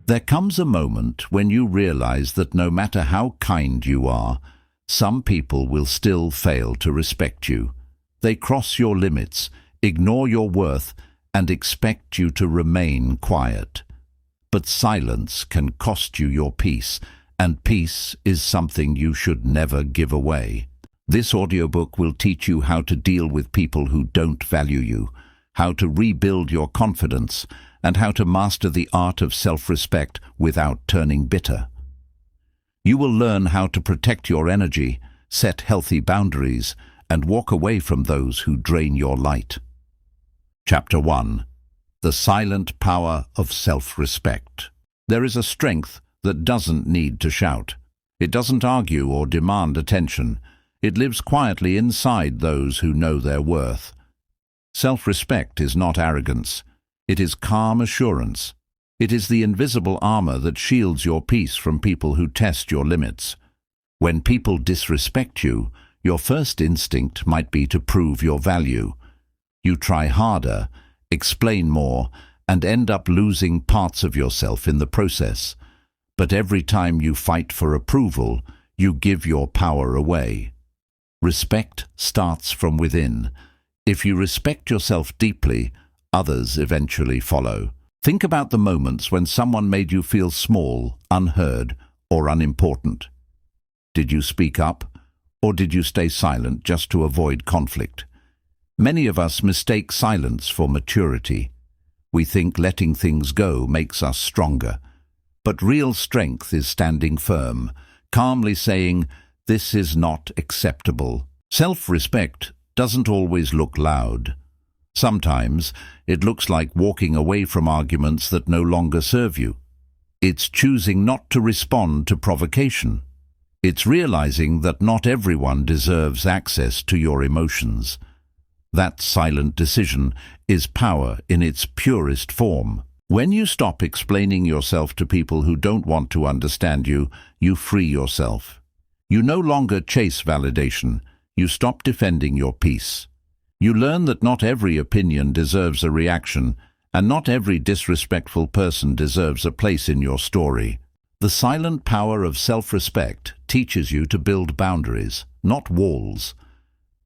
There comes a moment when you realize that no matter how kind you are, some people will still fail to respect you. They cross your limits, ignore your worth, and expect you to remain quiet. But silence can cost you your peace, and peace is something you should never give away. This audiobook will teach you how to deal with people who don't value you, how to rebuild your confidence, and how to master the art of self-respect without turning bitter. You will learn how to protect your energy, set healthy boundaries, and walk away from those who drain your light. Chapter 1. The Silent Power of Self-Respect. There is a strength that doesn't need to shout. It doesn't argue or demand attention. It lives quietly inside those who know their worth. Self-respect is not arrogance. It is calm assurance. It is the invisible armor that shields your peace from people who test your limits. When people disrespect you, your first instinct might be to prove your value. You try harder, explain more, and end up losing parts of yourself in the process. But every time you fight for approval, you give your power away. Respect starts from within. If you respect yourself deeply, others eventually follow. Think about the moments when someone made you feel small, unheard, or unimportant. Did you speak up, or did you stay silent just to avoid conflict? Many of us mistake silence for maturity. We think letting things go makes us stronger. But real strength is standing firm, calmly saying, "This is not acceptable." Self-respect doesn't always look loud. Sometimes it looks like walking away from arguments that no longer serve you. It's choosing not to respond to provocation. It's realizing that not everyone deserves access to your emotions. That silent decision is power in its purest form. When you stop explaining yourself to people who don't want to understand you, you free yourself. You no longer chase validation. You stop defending your peace. You learn that not every opinion deserves a reaction, and not every disrespectful person deserves a place in your story. The silent power of self-respect teaches you to build boundaries, not walls.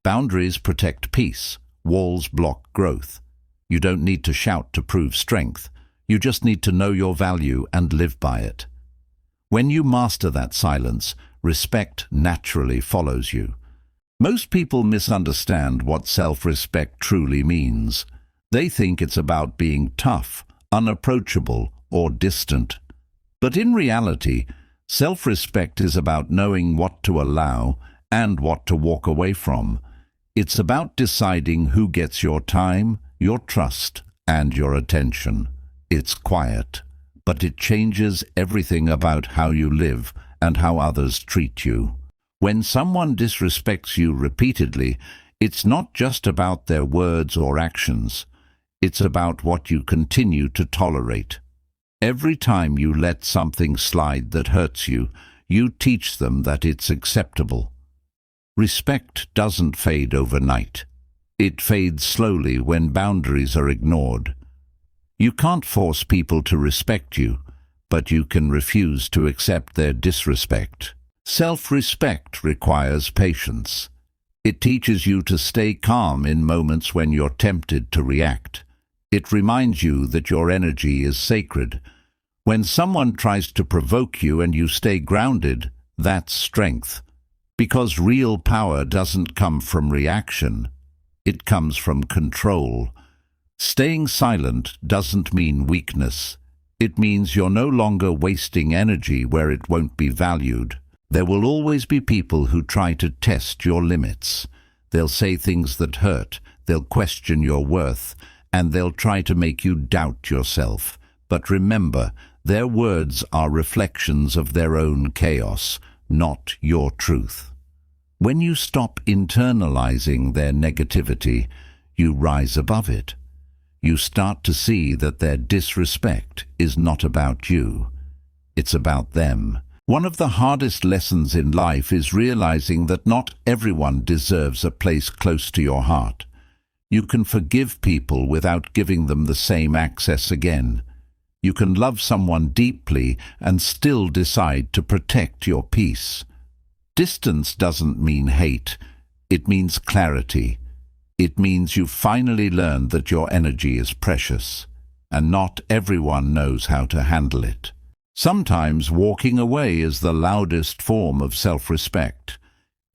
Boundaries protect peace. Walls block growth. You don't need to shout to prove strength. You just need to know your value and live by it. When you master that silence, respect naturally follows you. Most people misunderstand what self-respect truly means. They think it's about being tough, unapproachable, or distant. But in reality, self-respect is about knowing what to allow and what to walk away from. It's about deciding who gets your time, your trust, and your attention. It's quiet, but it changes everything about how you live and how others treat you. When someone disrespects you repeatedly, it's not just about their words or actions. It's about what you continue to tolerate. Every time you let something slide that hurts you, you teach them that it's acceptable. Respect doesn't fade overnight. It fades slowly when boundaries are ignored. You can't force people to respect you, but you can refuse to accept their disrespect. Self-respect requires patience. It teaches you to stay calm in moments when you're tempted to react. It reminds you that your energy is sacred. When someone tries to provoke you and you stay grounded, that's strength. Because real power doesn't come from reaction. It comes from control. Staying silent doesn't mean weakness. It means you're no longer wasting energy where it won't be valued. There will always be people who try to test your limits. They'll say things that hurt, they'll question your worth, and they'll try to make you doubt yourself. But remember, their words are reflections of their own chaos, not your truth. When you stop internalizing their negativity, you rise above it. You start to see that their disrespect is not about you. It's about them. One of the hardest lessons in life is realizing that not everyone deserves a place close to your heart. You can forgive people without giving them the same access again. You can love someone deeply and still decide to protect your peace. Distance doesn't mean hate. It means clarity. It means you finally learned that your energy is precious, and not everyone knows how to handle it. Sometimes walking away is the loudest form of self-respect.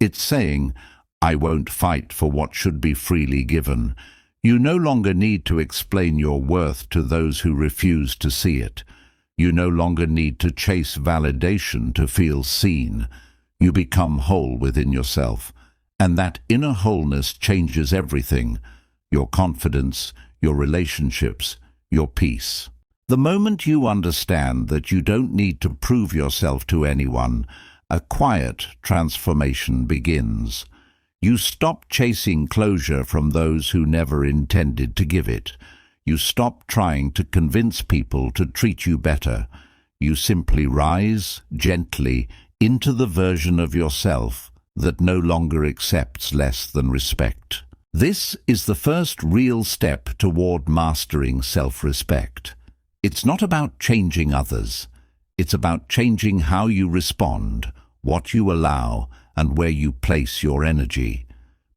It's saying, "I won't fight for what should be freely given." You no longer need to explain your worth to those who refuse to see it. You no longer need to chase validation to feel seen. You become whole within yourself, and that inner wholeness changes everything: your confidence, your relationships, your peace. The moment you understand that you don't need to prove yourself to anyone, a quiet transformation begins. You stop chasing closure from those who never intended to give it. You stop trying to convince people to treat you better. You simply rise, gently, into the version of yourself that no longer accepts less than respect. This is the first real step toward mastering self-respect. It's not about changing others. It's about changing how you respond, what you allow, and where you place your energy.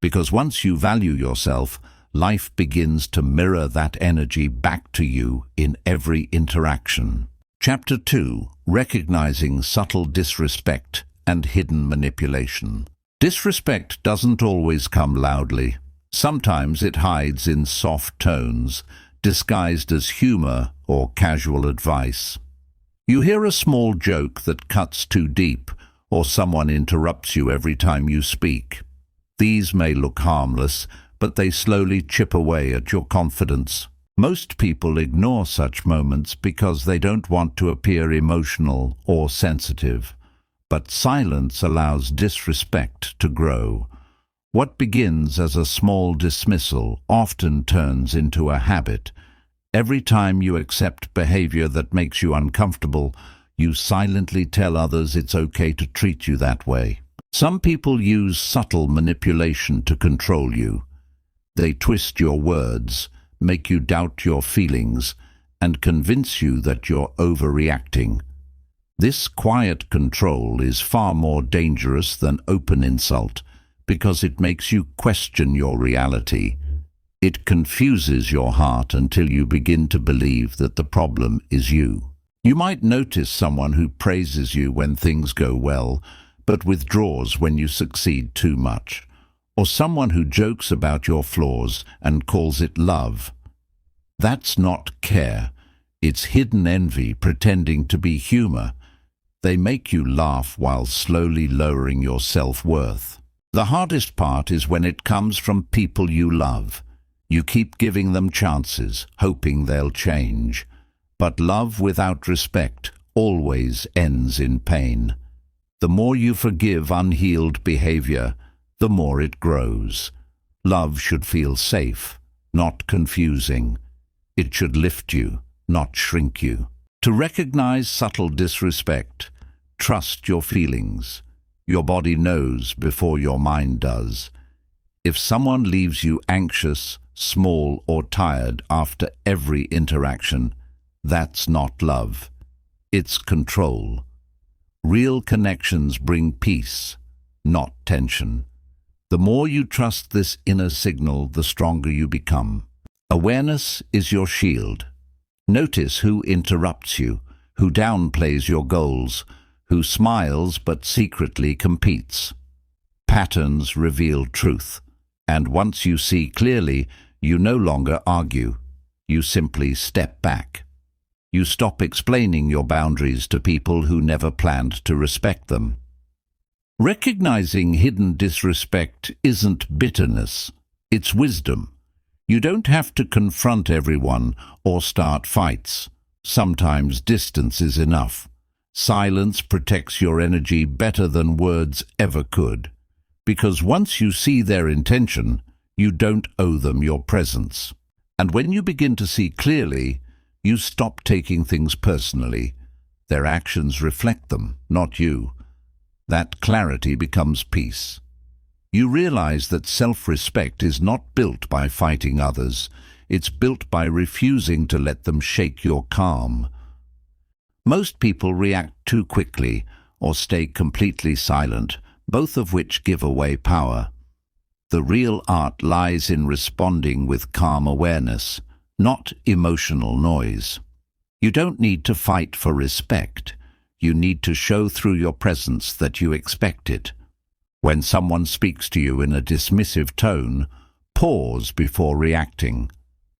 Because once you value yourself, life begins to mirror that energy back to you in every interaction. Chapter 2. Recognizing subtle disrespect and hidden manipulation. Disrespect doesn't always come loudly. Sometimes it hides in soft tones, disguised as humor or casual advice. You hear a small joke that cuts too deep, or someone interrupts you every time you speak. These may look harmless, but they slowly chip away at your confidence. Most people ignore such moments because they don't want to appear emotional or sensitive. But silence allows disrespect to grow. What begins as a small dismissal often turns into a habit. Every time you accept behavior that makes you uncomfortable, you silently tell others it's okay to treat you that way. Some people use subtle manipulation to control you. They twist your words, make you doubt your feelings, and convince you that you're overreacting. This quiet control is far more dangerous than open insult because it makes you question your reality. It confuses your heart until you begin to believe that the problem is you. You might notice someone who praises you when things go well, but withdraws when you succeed too much, or someone who jokes about your flaws and calls it love. That's not care. It's hidden envy pretending to be humor. They make you laugh while slowly lowering your self-worth. The hardest part is when it comes from people you love. You keep giving them chances, hoping they'll change. But love without respect always ends in pain. The more you forgive unhealed behavior, the more it grows. Love should feel safe, not confusing. It should lift you, not shrink you. To recognize subtle disrespect, trust your feelings. Your body knows before your mind does. If someone leaves you anxious, small, or tired after every interaction, that's not love. It's control. Real connections bring peace, not tension. The more you trust this inner signal, the stronger you become. Awareness is your shield. Notice who interrupts you, who downplays your goals, who smiles but secretly competes. Patterns reveal truth, and once you see clearly, you no longer argue. You simply step back. You stop explaining your boundaries to people who never planned to respect them. Recognizing hidden disrespect isn't bitterness, it's wisdom. You don't have to confront everyone or start fights. Sometimes distance is enough. Silence protects your energy better than words ever could. Because once you see their intention, you don't owe them your presence. And when you begin to see clearly, you stop taking things personally. Their actions reflect them, not you. That clarity becomes peace. You realize that self-respect is not built by fighting others. It's built by refusing to let them shake your calm. Most people react too quickly or stay completely silent, both of which give away power. The real art lies in responding with calm awareness, not emotional noise. You don't need to fight for respect. You need to show through your presence that you expect it. When someone speaks to you in a dismissive tone, pause before reacting.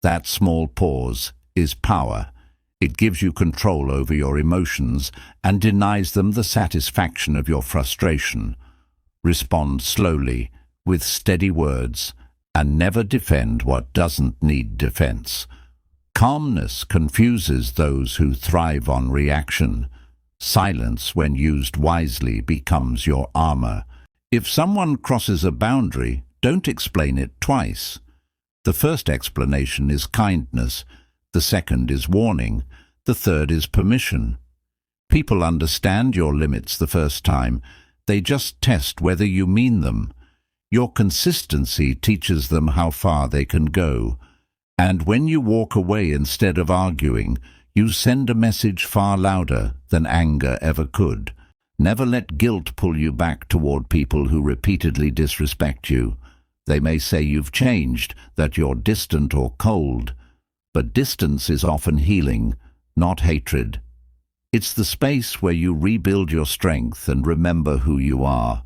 That small pause is power. It gives you control over your emotions and denies them the satisfaction of your frustration. Respond slowly, with steady words, and never defend what doesn't need defense. Calmness confuses those who thrive on reaction. Silence, when used wisely, becomes your armor. If someone crosses a boundary, don't explain it twice. The first explanation is kindness, the second is warning, the third is permission. People understand your limits the first time. They just test whether you mean them. Your consistency teaches them how far they can go. And when you walk away instead of arguing, you send a message far louder than anger ever could. Never let guilt pull you back toward people who repeatedly disrespect you. They may say you've changed, that you're distant or cold, but distance is often healing, not hatred. It's the space where you rebuild your strength and remember who you are.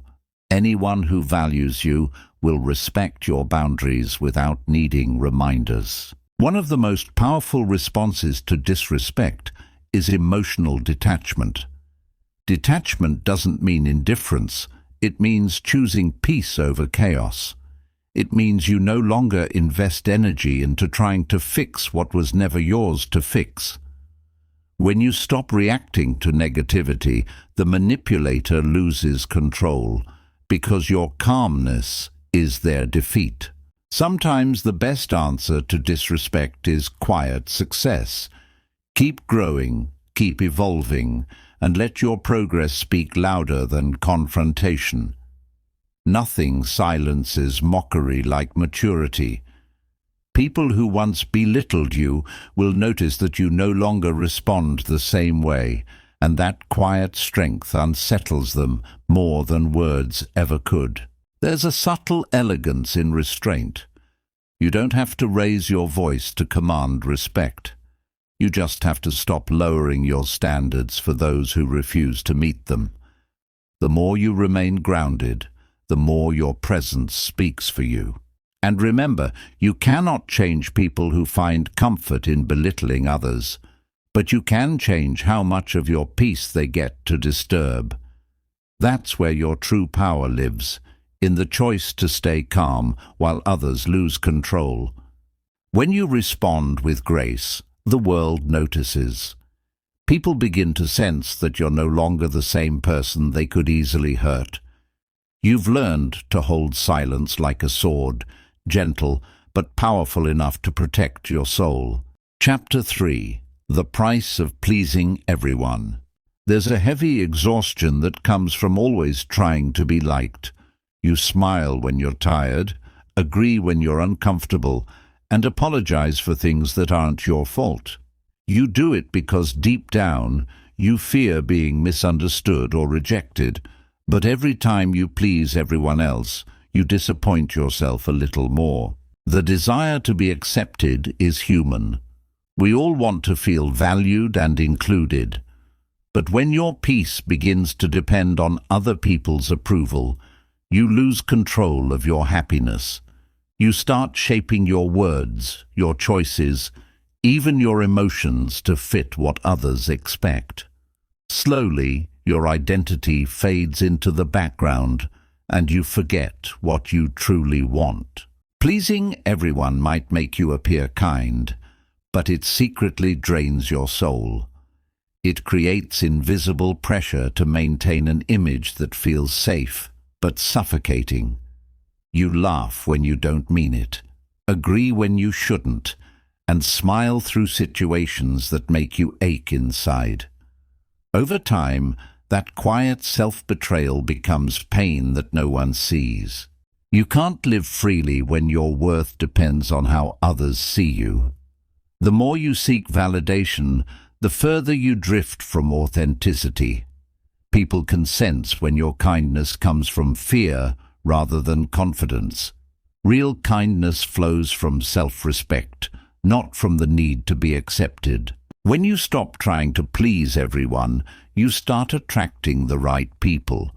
Anyone who values you will respect your boundaries without needing reminders. One of the most powerful responses to disrespect is emotional detachment. Detachment doesn't mean indifference. It means choosing peace over chaos. It means you no longer invest energy into trying to fix what was never yours to fix. When you stop reacting to negativity, the manipulator loses control, because your calmness is their defeat. Sometimes the best answer to disrespect is quiet success. Keep growing, keep evolving, and let your progress speak louder than confrontation. Nothing silences mockery like maturity. People who once belittled you will notice that you no longer respond the same way, and that quiet strength unsettles them more than words ever could. There's a subtle elegance in restraint. You don't have to raise your voice to command respect. You just have to stop lowering your standards for those who refuse to meet them. The more you remain grounded, the more your presence speaks for you. And remember, you cannot change people who find comfort in belittling others, but you can change how much of your peace they get to disturb. That's where your true power lives, in the choice to stay calm while others lose control. When you respond with grace, the world notices. People begin to sense that you're no longer the same person they could easily hurt. You've learned to hold silence like a sword, gentle but powerful enough to protect your soul. Chapter 3. The Price of Pleasing Everyone. There's a heavy exhaustion that comes from always trying to be liked. You smile when you're tired, agree when you're uncomfortable, and apologize for things that aren't your fault. You do it because deep down you fear being misunderstood or rejected, but every time you please everyone else, you disappoint yourself a little more. The desire to be accepted is human. We all want to feel valued and included. But when your peace begins to depend on other people's approval, you lose control of your happiness. You start shaping your words, your choices, even your emotions to fit what others expect. Slowly, your identity fades into the background, and you forget what you truly want. Pleasing everyone might make you appear kind, but it secretly drains your soul. It creates invisible pressure to maintain an image that feels safe, but suffocating. You laugh when you don't mean it, agree when you shouldn't, and smile through situations that make you ache inside. Over time, that quiet self-betrayal becomes pain that no one sees. You can't live freely when your worth depends on how others see you. The more you seek validation, the further you drift from authenticity. People can sense when your kindness comes from fear rather than confidence. Real kindness flows from self-respect, not from the need to be accepted. When you stop trying to please everyone, you start attracting the right people.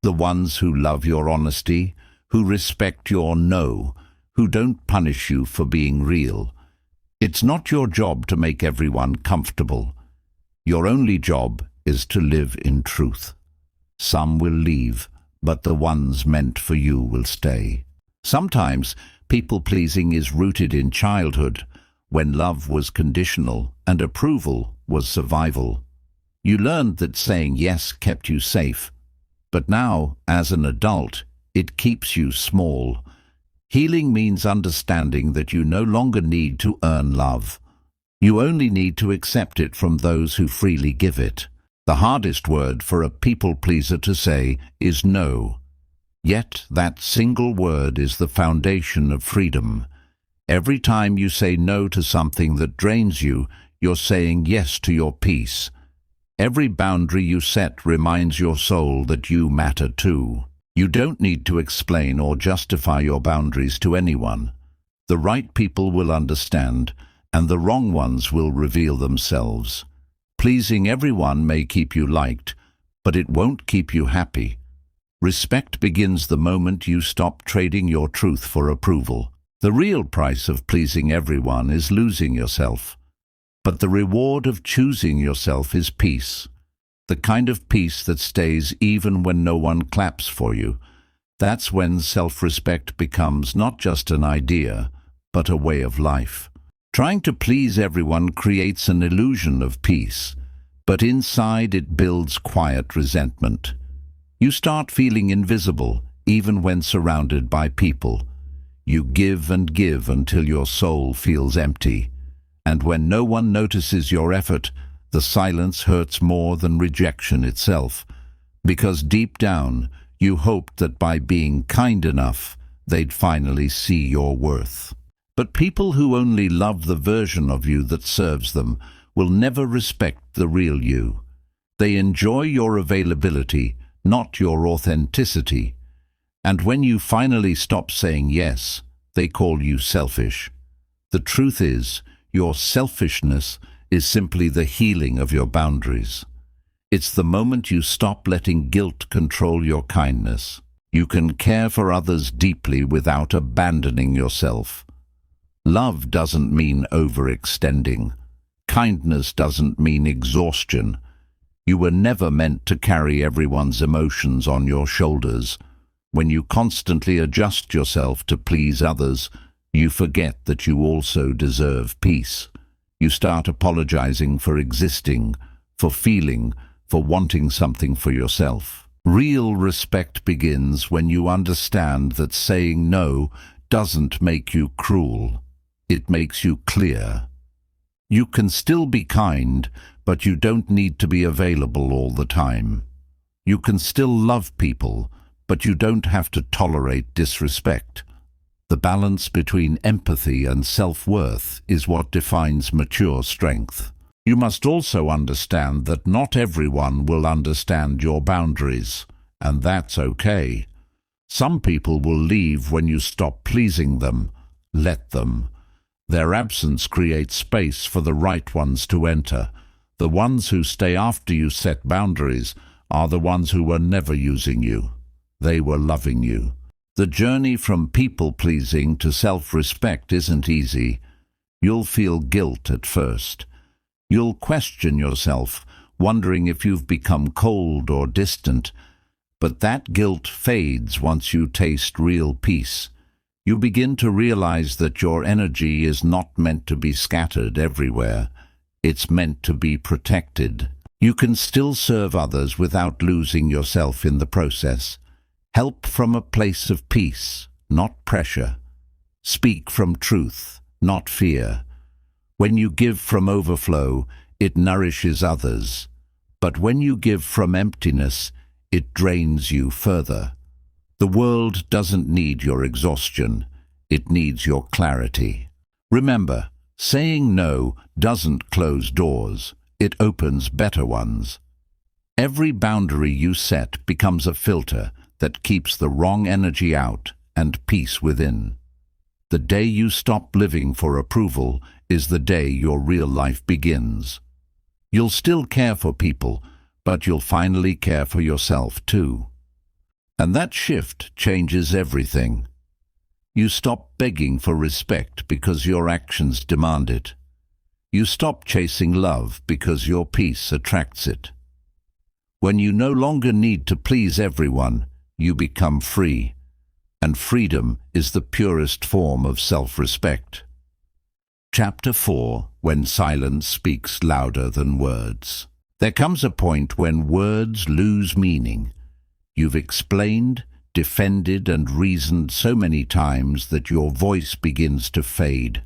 The ones who love your honesty, who respect your no, who don't punish you for being real. It's not your job to make everyone comfortable. Your only job is to live in truth. Some will leave, but the ones meant for you will stay. Sometimes people-pleasing is rooted in childhood, when love was conditional and approval was survival. You learned that saying yes kept you safe, but now, as an adult, it keeps you small. Healing means understanding that you no longer need to earn love. You only need to accept it from those who freely give it. The hardest word for a people-pleaser to say is no. Yet that single word is the foundation of freedom. Every time you say no to something that drains you, you're saying yes to your peace. Every boundary you set reminds your soul that you matter too. You don't need to explain or justify your boundaries to anyone. The right people will understand, and the wrong ones will reveal themselves. Pleasing everyone may keep you liked, but it won't keep you happy. Respect begins the moment you stop trading your truth for approval. The real price of pleasing everyone is losing yourself. But the reward of choosing yourself is peace. The kind of peace that stays even when no one claps for you. That's when self-respect becomes not just an idea, but a way of life. Trying to please everyone creates an illusion of peace, but inside it builds quiet resentment. You start feeling invisible, even when surrounded by people. You give and give until your soul feels empty. And when no one notices your effort, the silence hurts more than rejection itself. Because deep down, you hoped that by being kind enough, they'd finally see your worth. But people who only love the version of you that serves them will never respect the real you. They enjoy your availability, not your authenticity. And when you finally stop saying yes, they call you selfish. The truth is, your selfishness is simply the healing of your boundaries. It's the moment you stop letting guilt control your kindness. You can care for others deeply without abandoning yourself. Love doesn't mean overextending. Kindness doesn't mean exhaustion. You were never meant to carry everyone's emotions on your shoulders. When you constantly adjust yourself to please others, you forget that you also deserve peace. You start apologizing for existing, for feeling, for wanting something for yourself. Real respect begins when you understand that saying no doesn't make you cruel. It makes you clear. You can still be kind, but you don't need to be available all the time. You can still love people, but you don't have to tolerate disrespect. The balance between empathy and self-worth is what defines mature strength. You must also understand that not everyone will understand your boundaries, and that's okay. Some people will leave when you stop pleasing them. Let them. Their absence creates space for the right ones to enter. The ones who stay after you set boundaries are the ones who were never using you. They were loving you. The journey from people-pleasing to self-respect isn't easy. You'll feel guilt at first. You'll question yourself, wondering if you've become cold or distant. But that guilt fades once you taste real peace. You begin to realize that your energy is not meant to be scattered everywhere. It's meant to be protected. You can still serve others without losing yourself in the process. Help from a place of peace, not pressure. Speak from truth, not fear. When you give from overflow, it nourishes others. But when you give from emptiness, it drains you further. The world doesn't need your exhaustion. It needs your clarity. Remember, saying no doesn't close doors. it opens better ones. Every boundary you set becomes a filter that keeps the wrong energy out and peace within. The day you stop living for approval is the day your real life begins. You'll still care for people, but you'll finally care for yourself too. And that shift changes everything. You stop begging for respect because your actions demand it. You stop chasing love because your peace attracts it. When you no longer need to please everyone, you become free. And freedom is the purest form of self-respect. Chapter 4. When silence speaks louder than words. There comes a point when words lose meaning. You've explained, defended, and reasoned so many times that your voice begins to fade.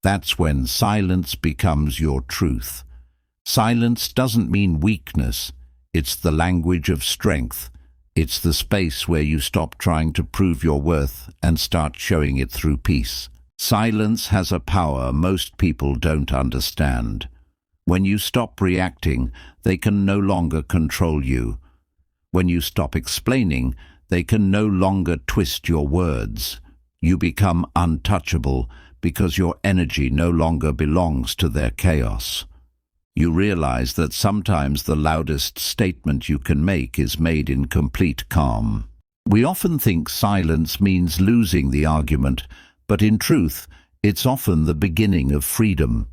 That's when silence becomes your truth. Silence doesn't mean weakness. It's the language of strength. It's the space where you stop trying to prove your worth and start showing it through peace. Silence has a power most people don't understand. When you stop reacting, they can no longer control you. When you stop explaining, they can no longer twist your words. You become untouchable because your energy no longer belongs to their chaos. You realize that sometimes the loudest statement you can make is made in complete calm. We often think silence means losing the argument, but in truth, it's often the beginning of freedom.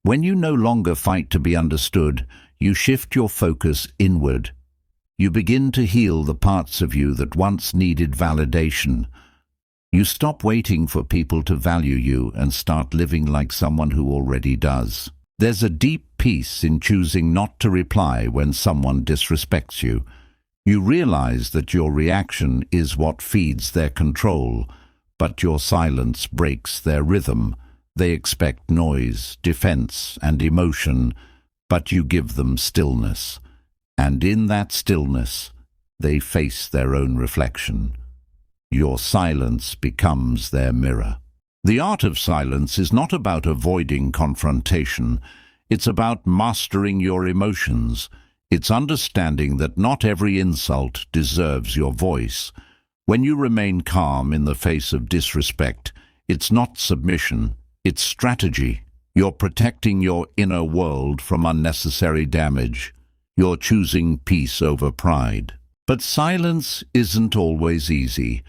When you no longer fight to be understood, you shift your focus inward. You begin to heal the parts of you that once needed validation. You stop waiting for people to value you and start living like someone who already does. There's a deep peace in choosing not to reply when someone disrespects you. You realize that your reaction is what feeds their control, but your silence breaks their rhythm. They expect noise, defense, and emotion, but you give them stillness. And in that stillness, they face their own reflection. Your silence becomes their mirror. The art of silence is not about avoiding confrontation. It's about mastering your emotions. It's understanding that not every insult deserves your voice. When you remain calm in the face of disrespect, it's not submission, it's strategy. You're protecting your inner world from unnecessary damage. You're choosing peace over pride. But silence isn't always easy.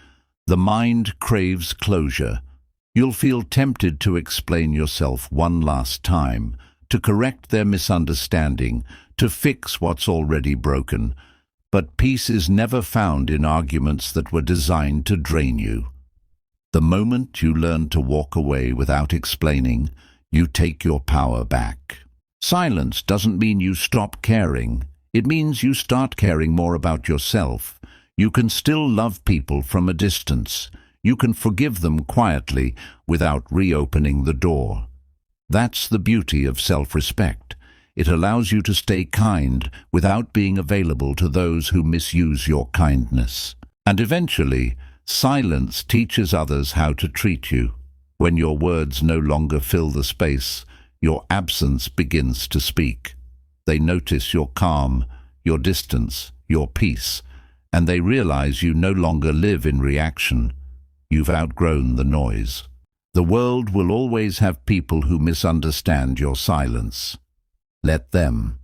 The mind craves closure. You'll feel tempted to explain yourself one last time, to correct their misunderstanding, to fix what's already broken. But peace is never found in arguments that were designed to drain you. The moment you learn to walk away without explaining, you take your power back. Silence doesn't mean you stop caring. It means you start caring more about yourself. You can still love people from a distance. You can forgive them quietly without reopening the door. That's the beauty of self-respect. It allows you to stay kind without being available to those who misuse your kindness. And eventually, silence teaches others how to treat you. When your words no longer fill the space, your absence begins to speak. They notice your calm, your distance, your peace, and they realize you no longer live in reaction. You've outgrown the noise. The world will always have people who misunderstand your silence. Let them.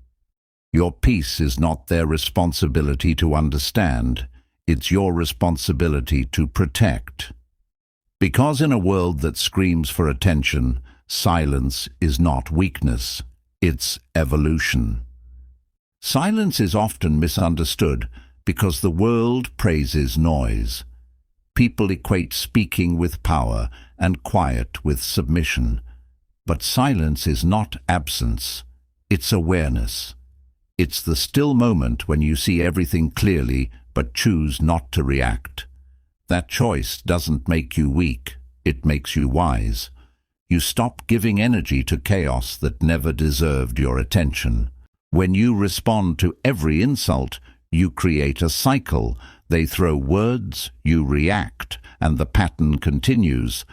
Your peace is not their responsibility to understand. It's your responsibility to protect. Because in a world that screams for attention, silence is not weakness, it's evolution. Silence is often misunderstood because the world praises noise. People equate speaking with power and quiet with submission. But silence is not absence. It's awareness. It's the still moment when you see everything clearly but choose not to react. That choice doesn't make you weak, it makes you wise. You stop giving energy to chaos that never deserved your attention. When you respond to every insult, you create a cycle. They throw words, you react, and the pattern continues.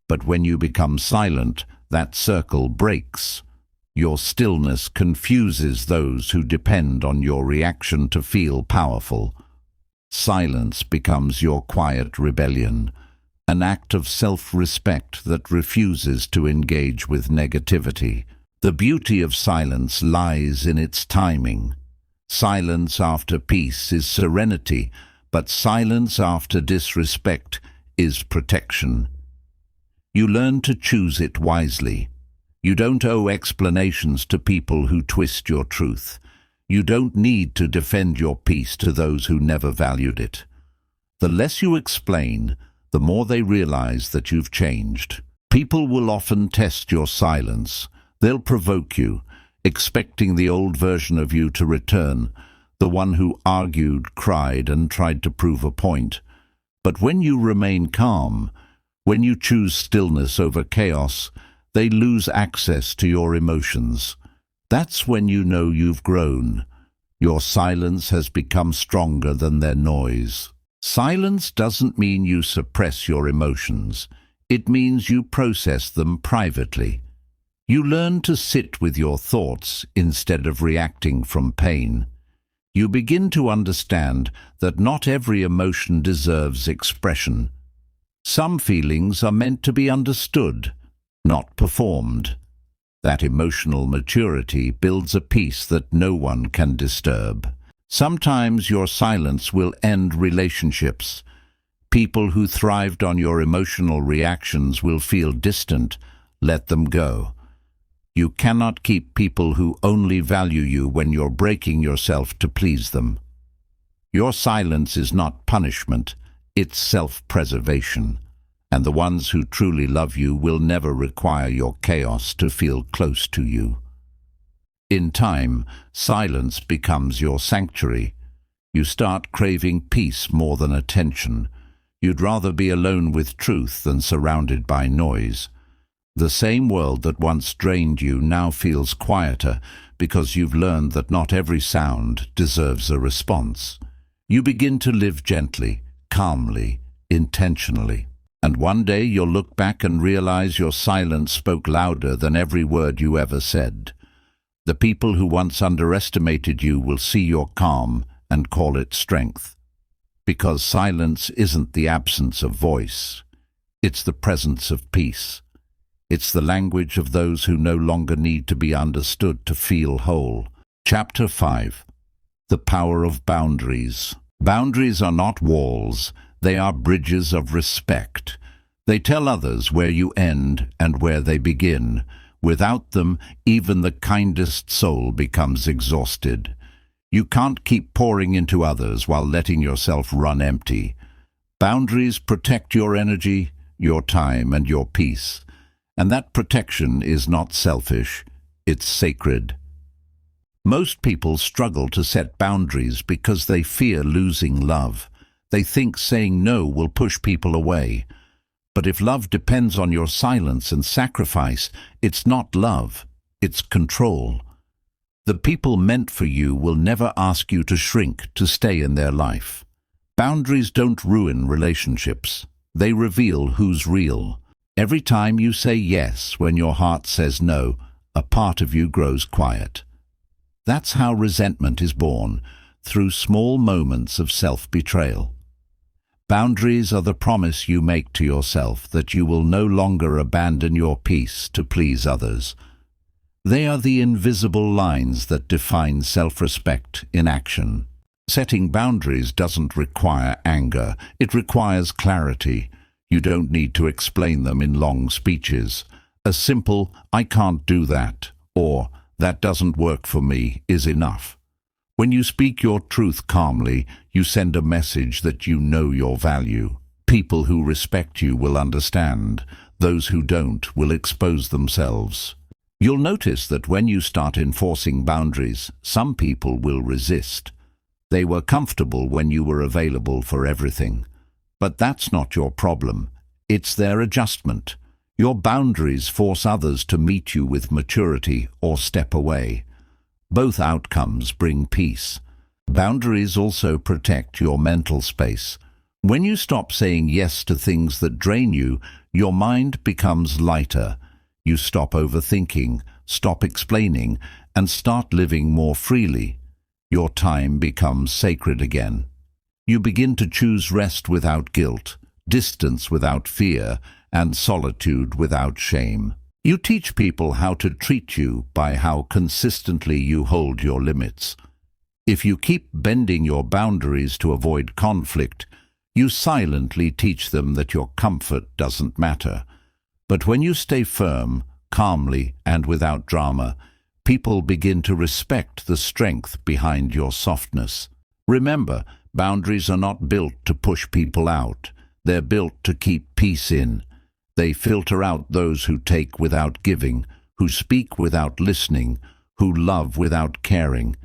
But when you become silent, that circle breaks. Your stillness confuses those who depend on your reaction to feel powerful. Silence becomes your quiet rebellion, an act of self-respect that refuses to engage with negativity. The beauty of silence lies in its timing. Silence after peace is serenity, but silence after disrespect is protection. You learn to choose it wisely. You don't owe explanations to people who twist your truth. You don't need to defend your peace to those who never valued it. The less you explain, the more they realize that you've changed. People will often test your silence. They'll provoke you, expecting the old version of you to return, the one who argued, cried, and tried to prove a point. But when you remain calm, when you choose stillness over chaos, they lose access to your emotions. That's when you know you've grown. Your silence has become stronger than their noise. Silence doesn't mean you suppress your emotions. It means you process them privately. You learn to sit with your thoughts instead of reacting from pain. You begin to understand that not every emotion deserves expression. Some feelings are meant to be understood, not performed. That emotional maturity builds a peace that no one can disturb. Sometimes your silence will end relationships. People who thrived on your emotional reactions will feel distant. Let them go. You cannot keep people who only value you when you're breaking yourself to please them. Your silence is not punishment, it's self-preservation. And the ones who truly love you will never require your chaos to feel close to you. In time, silence becomes your sanctuary. You start craving peace more than attention. You'd rather be alone with truth than surrounded by noise. The same world that once drained you now feels quieter because you've learned that not every sound deserves a response. You begin to live gently, calmly, intentionally. And one day you'll look back and realize your silence spoke louder than every word you ever said. The people who once underestimated you will see your calm and call it strength. Because silence isn't the absence of voice. It's the presence of peace. It's the language of those who no longer need to be understood to feel whole. Chapter 5. The Power of Boundaries. Boundaries are not walls. They are bridges of respect. They tell others where you end and where they begin. Without them, even the kindest soul becomes exhausted. You can't keep pouring into others while letting yourself run empty. Boundaries protect your energy, your time, and your peace. And that protection is not selfish, it's sacred. Most people struggle to set boundaries because they fear losing love. They think saying no will push people away. But if love depends on your silence and sacrifice, it's not love, it's control. The people meant for you will never ask you to shrink to stay in their life. Boundaries don't ruin relationships. They reveal who's real. Every time you say yes when your heart says no, a part of you grows quiet. That's how resentment is born, through small moments of self-betrayal. Boundaries are the promise you make to yourself that you will no longer abandon your peace to please others. They are the invisible lines that define self-respect in action. Setting boundaries doesn't require anger, it requires clarity. You don't need to explain them in long speeches. A simple, "I can't do that," or "that doesn't work for me," is enough. When you speak your truth calmly, you send a message that you know your value. People who respect you will understand. Those who don't will expose themselves. You'll notice that when you start enforcing boundaries, some people will resist. They were comfortable when you were available for everything. But that's not your problem. It's their adjustment. Your boundaries force others to meet you with maturity or step away. Both outcomes bring peace. Boundaries also protect your mental space. When you stop saying yes to things that drain you, your mind becomes lighter. You stop overthinking, stop explaining, and start living more freely. Your time becomes sacred again. You begin to choose rest without guilt, distance without fear, and solitude without shame. You teach people how to treat you by how consistently you hold your limits. If you keep bending your boundaries to avoid conflict, you silently teach them that your comfort doesn't matter. But when you stay firm, calmly, and without drama, people begin to respect the strength behind your softness. Remember, boundaries are not built to push people out. They're built to keep peace in. They filter out those who take without giving, who speak without listening, who love without caring.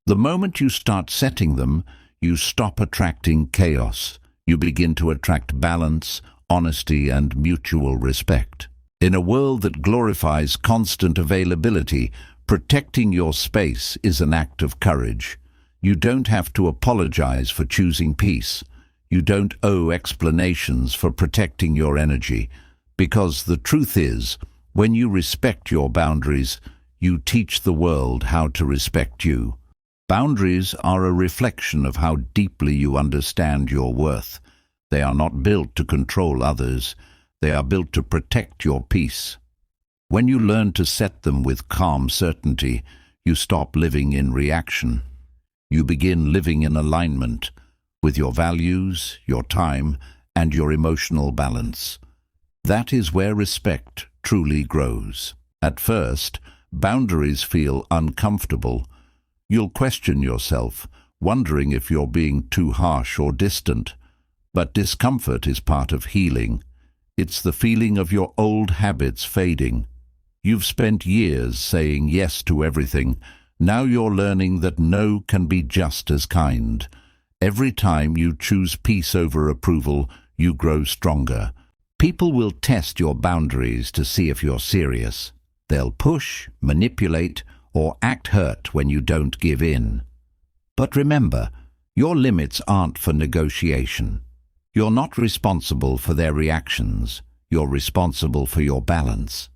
The moment you start setting them, you stop attracting chaos. You begin to attract balance, honesty, and mutual respect. In a world that glorifies constant availability, protecting your space is an act of courage. You don't have to apologize for choosing peace. You don't owe explanations for protecting your energy. Because the truth is, when you respect your boundaries, you teach the world how to respect you. Boundaries are a reflection of how deeply you understand your worth. They are not built to control others. They are built to protect your peace. When you learn to set them with calm certainty, you stop living in reaction. You begin living in alignment with your values, your time, and your emotional balance. That is where respect truly grows. At first, boundaries feel uncomfortable. You'll question yourself, wondering if you're being too harsh or distant. But discomfort is part of healing. It's the feeling of your old habits fading. You've spent years saying yes to everything. Now you're learning that no can be just as kind. Every time you choose peace over approval, you grow stronger. People will test your boundaries to see if you're serious. They'll push, manipulate, or act hurt when you don't give in. But remember, your limits aren't for negotiation. You're not responsible for their reactions. You're responsible for your balance.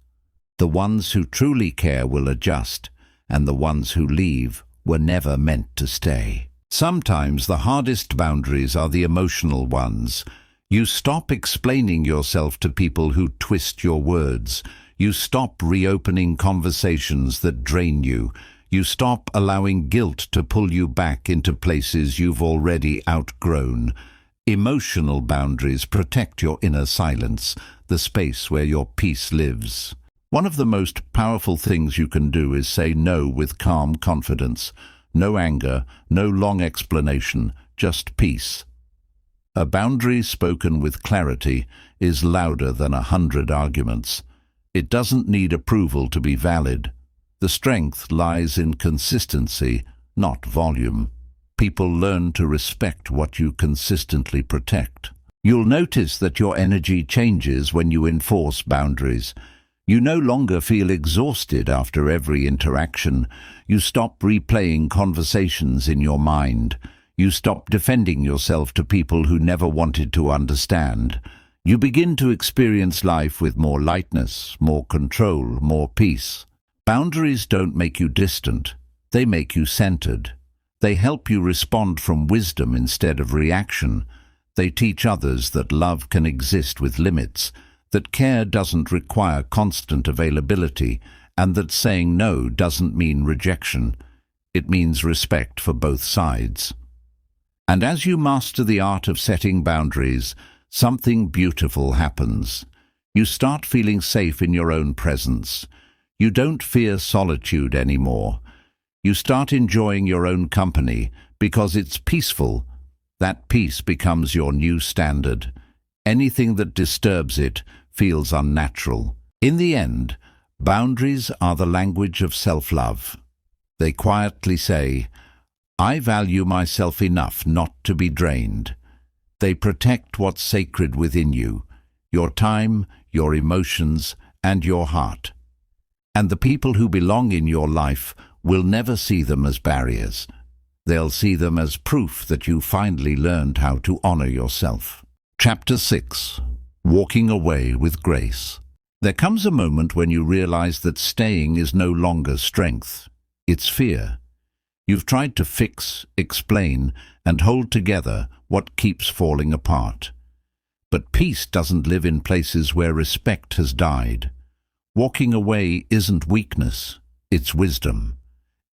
The ones who truly care will adjust, and the ones who leave were never meant to stay. Sometimes the hardest boundaries are the emotional ones. You stop explaining yourself to people who twist your words. You stop reopening conversations that drain you. You stop allowing guilt to pull you back into places you've already outgrown. Emotional boundaries protect your inner silence, the space where your peace lives. One of the most powerful things you can do is say no with calm confidence. No anger, no long explanation, just peace. A boundary spoken with clarity is louder than 100 arguments. It doesn't need approval to be valid. The strength lies in consistency, not volume. People learn to respect what you consistently protect. You'll notice that your energy changes when you enforce boundaries. You no longer feel exhausted after every interaction. You stop replaying conversations in your mind. You stop defending yourself to people who never wanted to understand. You begin to experience life with more lightness, more control, more peace. Boundaries don't make you distant. They make you centered. They help you respond from wisdom instead of reaction. They teach others that love can exist with limits, that care doesn't require constant availability, and that saying no doesn't mean rejection. It means respect for both sides. And as you master the art of setting boundaries, something beautiful happens. You start feeling safe in your own presence. You don't fear solitude anymore. You start enjoying your own company because it's peaceful. That peace becomes your new standard. Anything that disturbs it feels unnatural. In the end, boundaries are the language of self-love. They quietly say, I value myself enough not to be drained. They protect what's sacred within you, your time, your emotions, and your heart. And the people who belong in your life will never see them as barriers. They'll see them as proof that you finally learned how to honor yourself. Chapter 6. Walking Away with Grace. There comes a moment when you realize that staying is no longer strength. It's fear. You've tried to fix, explain, and hold together what keeps falling apart. But peace doesn't live in places where respect has died. Walking away isn't weakness, it's wisdom.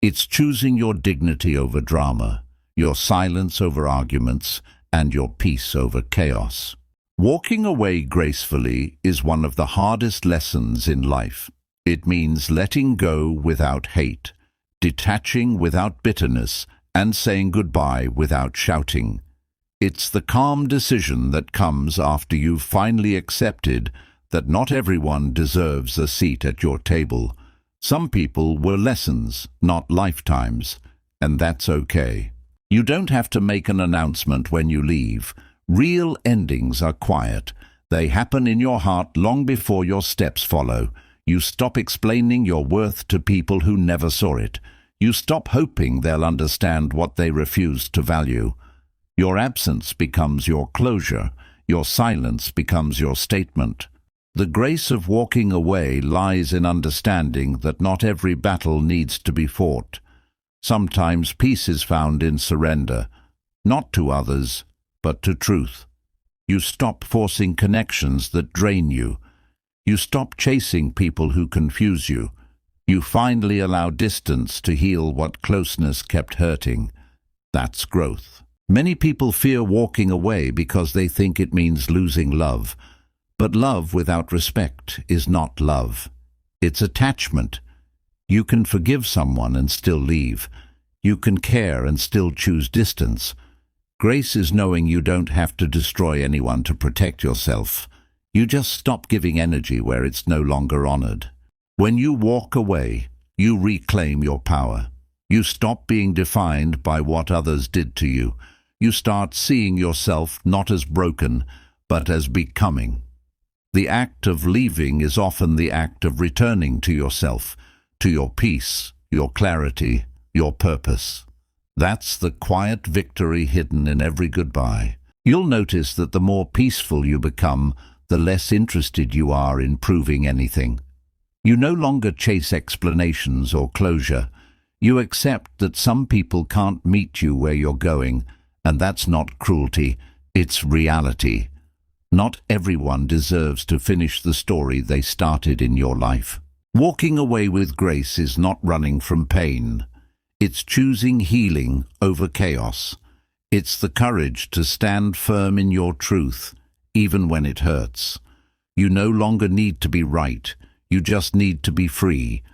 It's choosing your dignity over drama, your silence over arguments, and your peace over chaos. Walking away gracefully is one of the hardest lessons in life. It means letting go without hate, detaching without bitterness, and saying goodbye without shouting. It's the calm decision that comes after you've finally accepted that not everyone deserves a seat at your table. Some people were lessons, not lifetimes, and that's okay. You don't have to make an announcement when you leave. Real endings are quiet. They happen in your heart long before your steps follow. You stop explaining your worth to people who never saw it. You stop hoping they'll understand what they refuse to value. Your absence becomes your closure. Your silence becomes your statement. The grace of walking away lies in understanding that not every battle needs to be fought. Sometimes peace is found in surrender, not to others, but to truth. You stop forcing connections that drain you. You stop chasing people who confuse you. You finally allow distance to heal what closeness kept hurting. That's growth. Many people fear walking away because they think it means losing love. But love without respect is not love. It's attachment. You can forgive someone and still leave. You can care and still choose distance. Grace is knowing you don't have to destroy anyone to protect yourself. You just stop giving energy where it's no longer honored. When you walk away, you reclaim your power. You stop being defined by what others did to you. You start seeing yourself not as broken, but as becoming. The act of leaving is often the act of returning to yourself, to your peace, your clarity, your purpose. That's the quiet victory hidden in every goodbye. You'll notice that the more peaceful you become, the less interested you are in proving anything. You no longer chase explanations or closure. You accept that some people can't meet you where you're going, and that's not cruelty, it's reality. Not everyone deserves to finish the story they started in your life. Walking away with grace is not running from pain. It's choosing healing over chaos. It's the courage to stand firm in your truth, even when it hurts. You no longer need to be right. You just need to be free.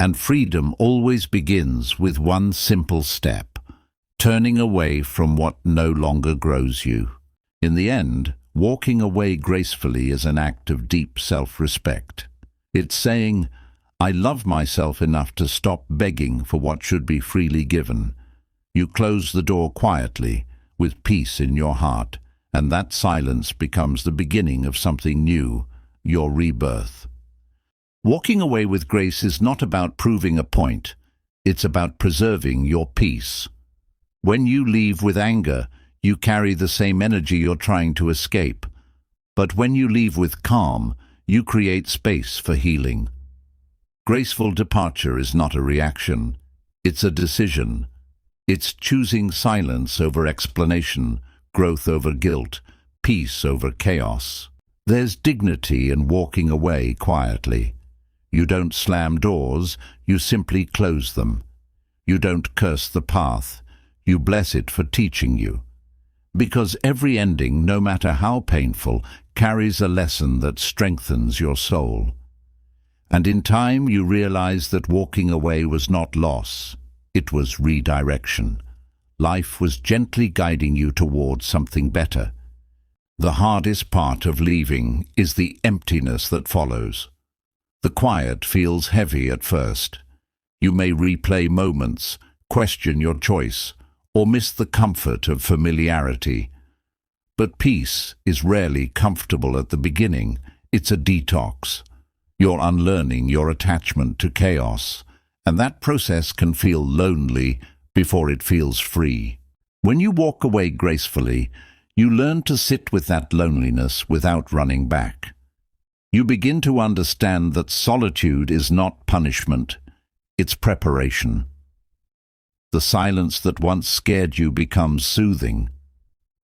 And freedom always begins with one simple step: turning away from what no longer grows you. In the end, walking away gracefully is an act of deep self-respect. It's saying, I love myself enough to stop begging for what should be freely given. You close the door quietly, with peace in your heart, and that silence becomes the beginning of something new, your rebirth. Walking away with grace is not about proving a point. It's about preserving your peace. When you leave with anger, you carry the same energy you're trying to escape. But when you leave with calm, you create space for healing. Graceful departure is not a reaction. It's a decision. It's choosing silence over explanation, growth over guilt, peace over chaos. There's dignity in walking away quietly. You don't slam doors, you simply close them. You don't curse the path, you bless it for teaching you. Because every ending, no matter how painful, carries a lesson that strengthens your soul. And in time you realize that walking away was not loss, it was redirection. Life was gently guiding you towards something better. The hardest part of leaving is the emptiness that follows. The quiet feels heavy at first. You may replay moments, question your choice, or miss the comfort of familiarity. But peace is rarely comfortable at the beginning. It's a detox. You're unlearning your attachment to chaos, and that process can feel lonely before it feels free. When you walk away gracefully, you learn to sit with that loneliness without running back. You begin to understand that solitude is not punishment, it's preparation. The silence that once scared you becomes soothing.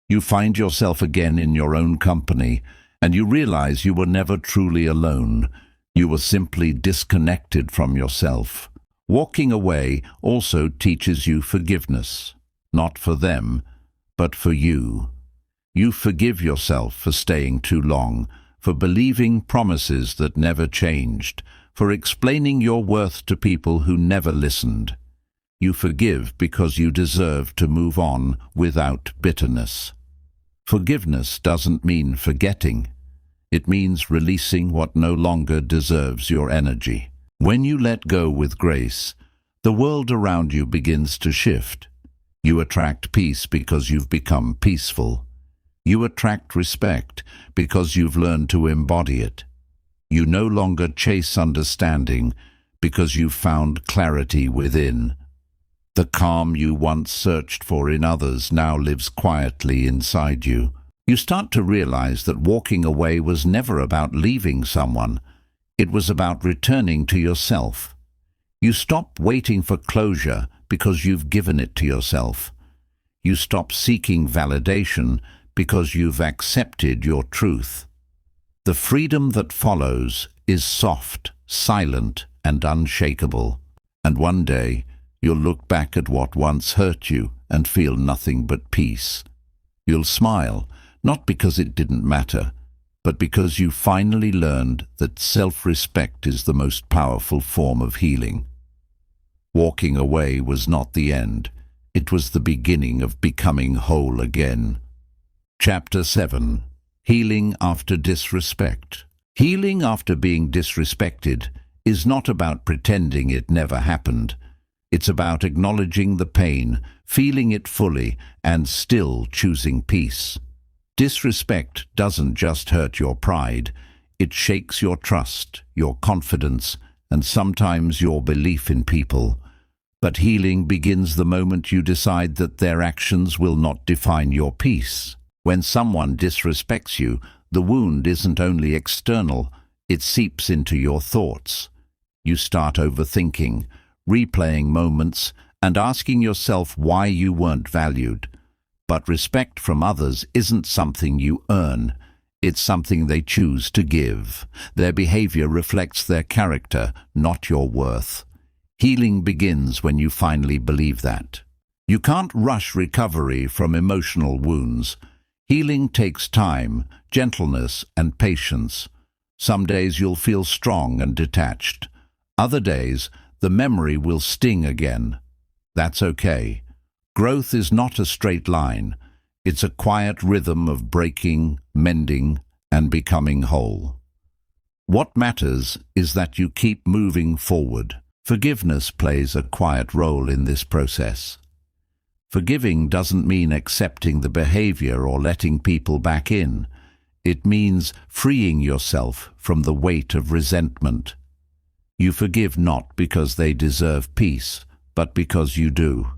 You find yourself again in your own company, and you realize you were never truly alone. You were simply disconnected from yourself. Walking away also teaches you forgiveness, not for them, but for you. You forgive yourself for staying too long, for believing promises that never changed, for explaining your worth to people who never listened. You forgive because you deserve to move on without bitterness. Forgiveness doesn't mean forgetting. It means releasing what no longer deserves your energy. When you let go with grace, the world around you begins to shift. You attract peace because you've become peaceful. You attract respect because you've learned to embody it. You no longer chase understanding because you've found clarity within. The calm you once searched for in others now lives quietly inside you. You start to realize that walking away was never about leaving someone. It was about returning to yourself. You stop waiting for closure because you've given it to yourself. You stop seeking validation because you've accepted your truth. The freedom that follows is soft, silent, and unshakable. And one day, you'll look back at what once hurt you and feel nothing but peace. You'll smile, not because it didn't matter, but because you finally learned that self-respect is the most powerful form of healing. Walking away was not the end. It was the beginning of becoming whole again. Chapter 7. Healing after disrespect. Healing after being disrespected is not about pretending it never happened. It's about acknowledging the pain, feeling it fully, and still choosing peace. Disrespect doesn't just hurt your pride. It shakes your trust, your confidence, and sometimes your belief in people. But healing begins the moment you decide that their actions will not define your peace. When someone disrespects you, the wound isn't only external, it seeps into your thoughts. You start overthinking, replaying moments, and asking yourself why you weren't valued. But respect from others isn't something you earn. It's something they choose to give. Their behavior reflects their character, not your worth. Healing begins when you finally believe that. You can't rush recovery from emotional wounds. Healing takes time, gentleness, and patience. Some days you'll feel strong and detached. Other days, the memory will sting again. That's okay. Growth is not a straight line. It's a quiet rhythm of breaking, mending, and becoming whole. What matters is that you keep moving forward. Forgiveness plays a quiet role in this process. Forgiving doesn't mean accepting the behavior or letting people back in. It means freeing yourself from the weight of resentment. You forgive not because they deserve peace, but because you do.